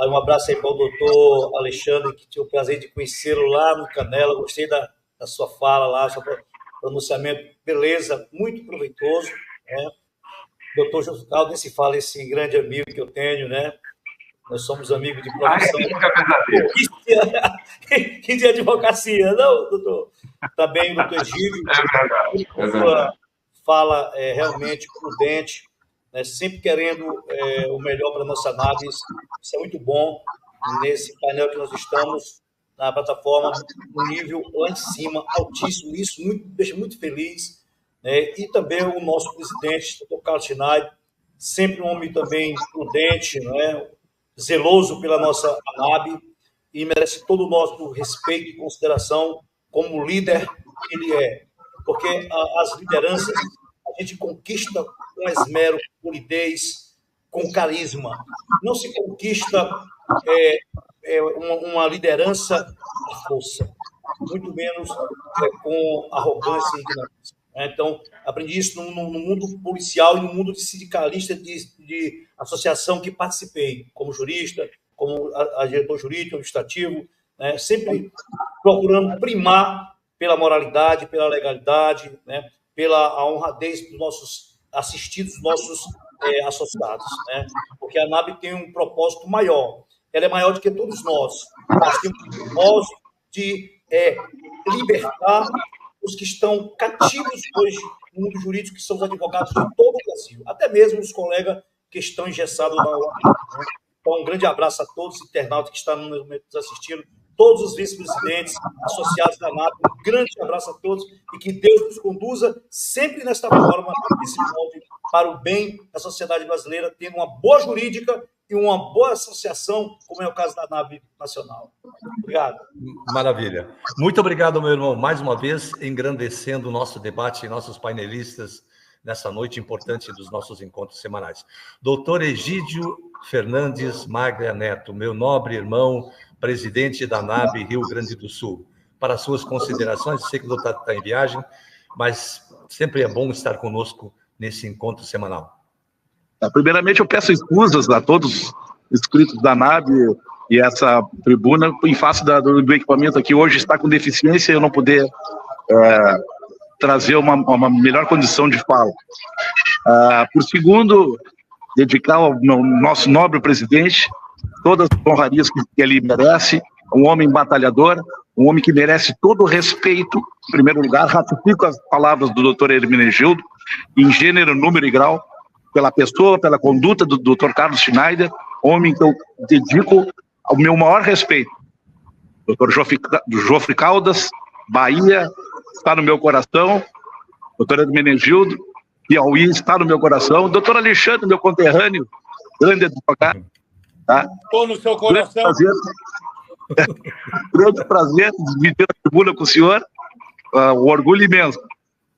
Um abraço aí para o doutor Alexandre, que tive o prazer de conhecê-lo lá no Canela. Gostei da sua fala lá, seu pronunciamento, beleza, muito proveitoso. Né? Doutor Joffre Caldas, nem se fala esse grande amigo que eu tenho, né? Nós somos amigos de profissão. Que de advocacia, não, doutor? Também o doutor Egídio. É verdade. Fala realmente prudente, né? Sempre querendo o melhor para a nossa nave. Isso é muito bom nesse painel que nós estamos, na plataforma, no nível lá em cima, altíssimo. Isso me deixa muito feliz. Né? E também o nosso presidente, doutor Carlos Schneider, sempre um homem também prudente, né? Zeloso pela nossa ANAB, e merece todo o nosso respeito e consideração como líder que ele é. Porque as lideranças a gente conquista com esmero, com polidez, com carisma. Não se conquista uma liderança à força, muito menos com arrogância e ignorância. Então, aprendi isso no mundo policial e no mundo de sindicalista de associação que participei, como jurista, como diretor jurídico, administrativo, né? Sempre procurando primar pela moralidade, pela legalidade, né? Pela honradez dos nossos assistidos, nossos associados. Né? Porque a ANAB tem um propósito maior. Ela é maior do que todos nós. Nós temos um propósito de libertar os que estão cativos hoje no mundo jurídico, que são os advogados de todo o Brasil, até mesmo os colegas que estão engessados na hora. Então, um grande abraço a todos os internautas que estão nos assistindo, todos os vice-presidentes associados da ANAB, um grande abraço a todos e que Deus nos conduza sempre nesta forma, nesse molde, para o bem da sociedade brasileira, tendo uma boa jurídica e uma boa associação, como é o caso da NAB Nacional. Obrigado. Maravilha. Muito obrigado, meu irmão, mais uma vez, engrandecendo o nosso debate e nossos painelistas nessa noite importante dos nossos encontros semanais. Doutor Egídio Fernandes Maglia Neto, meu nobre irmão, presidente da NAB Rio Grande do Sul, para suas considerações. Sei que o doutor está em viagem, mas sempre é bom estar conosco nesse encontro semanal. Primeiramente, eu peço escusas a todos os inscritos da NAB e essa tribuna, em face do equipamento aqui hoje está com deficiência e eu não poder trazer uma melhor condição de fala. Por segundo, dedicar ao nosso nobre presidente todas as honrarias que ele merece, um homem batalhador, um homem que merece todo o respeito. Em primeiro lugar, ratifico as palavras do doutor Hermenegildo, em gênero, número e grau, pela pessoa, pela conduta do Dr. Carlos Schneider, homem que eu dedico ao meu maior respeito. Dr. Jofre Caldas, Bahia, está no meu coração. Dr. Hermenegildo, Piauí, está no meu coração. Dr. Alexandre, meu conterrâneo, grande advogado. Tá? Estou no seu coração. Grande prazer dividir a tribuna com o senhor, um orgulho imenso.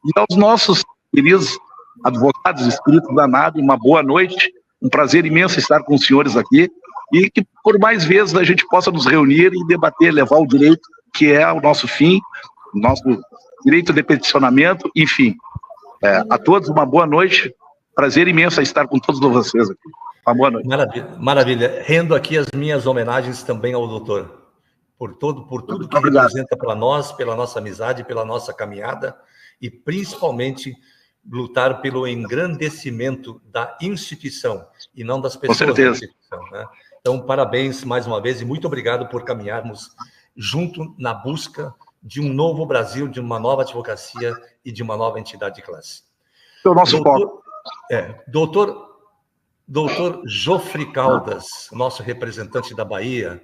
E aos nossos queridos advogados inscritos da NAB, uma boa noite, um prazer imenso estar com os senhores aqui, e que por mais vezes a gente possa nos reunir e debater, levar o direito, que é o nosso fim, o nosso direito de peticionamento, enfim. A todos uma boa noite, prazer imenso estar com todos vocês aqui. Uma boa noite. Maravilha. Rendo aqui as minhas homenagens também ao doutor, por tudo que representa para nós, pela nossa amizade, pela nossa caminhada, e principalmente lutar pelo engrandecimento da instituição e não das pessoas da instituição, né? Então, parabéns mais uma vez e muito obrigado por caminharmos junto na busca de um novo Brasil, de uma nova advocacia e de uma nova entidade de classe. É o nosso foco. Doutor Jofre Caldas, nosso representante da Bahia,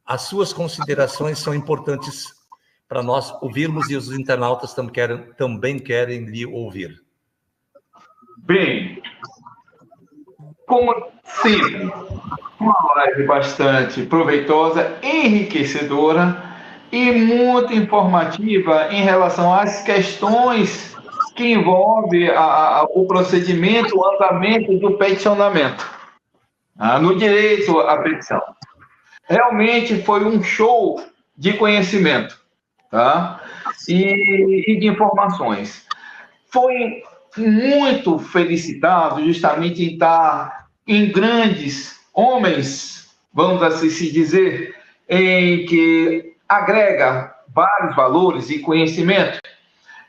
as suas considerações são importantes para nós ouvirmos e os internautas também querem lhe ouvir. Bem, como sempre, uma live bastante proveitosa, enriquecedora e muito informativa em relação às questões que envolvem o procedimento, o andamento do peticionamento, no direito à petição. Realmente foi um show de conhecimento, tá? E de informações. Foi muito felicitado justamente em estar em grandes homens, vamos assim se dizer, em que agrega vários valores e conhecimento.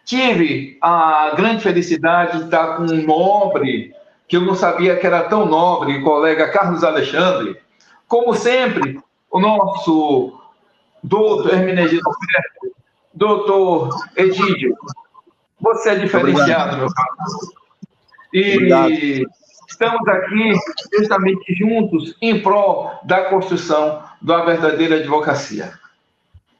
Tive a grande felicidade de estar com um nobre, que eu não sabia que era tão nobre, colega Carlos Alexandre. Como sempre, o nosso doutor Hermenegildo, doutor Egídio, você é diferenciado, meu caro. E estamos aqui justamente juntos em prol da construção da verdadeira advocacia.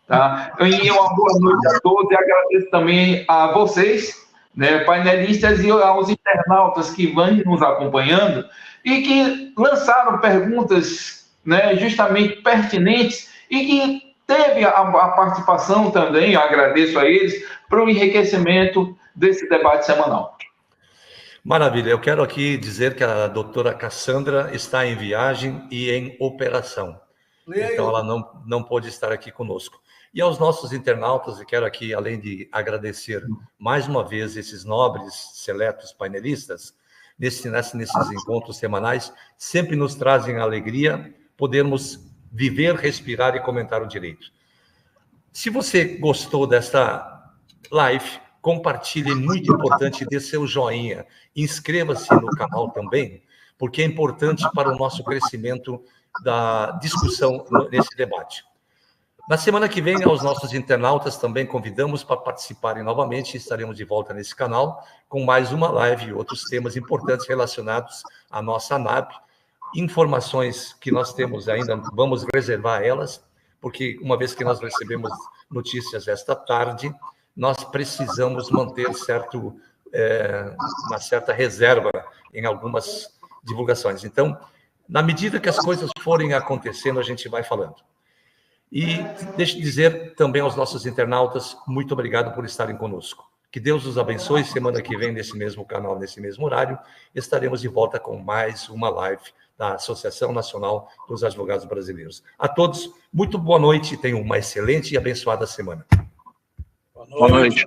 Tá? E uma boa noite a todos e agradeço também a vocês, né, painelistas, e aos internautas que vão nos acompanhando e que lançaram perguntas, né, justamente pertinentes e que teve a participação também, eu agradeço a eles, para o enriquecimento desse debate semanal. Maravilha. Eu quero aqui dizer que a doutora Cassandra está em viagem e em operação. Então, ela não pôde estar aqui conosco. E aos nossos internautas, eu quero aqui, além de agradecer mais uma vez esses nobres, seletos painelistas, nesses encontros semanais, sempre nos trazem alegria podermos viver, respirar e comentar o direito. Se você gostou desta live, compartilhe, muito importante, dê seu joinha, inscreva-se no canal também, porque é importante para o nosso crescimento da discussão nesse debate. Na semana que vem, aos nossos internautas também convidamos para participarem novamente, estaremos de volta nesse canal com mais uma live e outros temas importantes relacionados à nossa NAB, informações que nós temos ainda, vamos reservar elas, porque uma vez que nós recebemos notícias esta tarde, nós precisamos manter uma certa reserva em algumas divulgações. Então, Na medida que as coisas forem acontecendo, a gente vai falando. E deixe de dizer também aos nossos internautas, muito obrigado por estarem conosco. Que Deus os abençoe. Semana que vem, nesse mesmo canal, nesse mesmo horário, estaremos de volta com mais uma live da Associação Nacional dos Advogados Brasileiros. A todos, muito boa noite e tenham uma excelente e abençoada semana. Boa noite.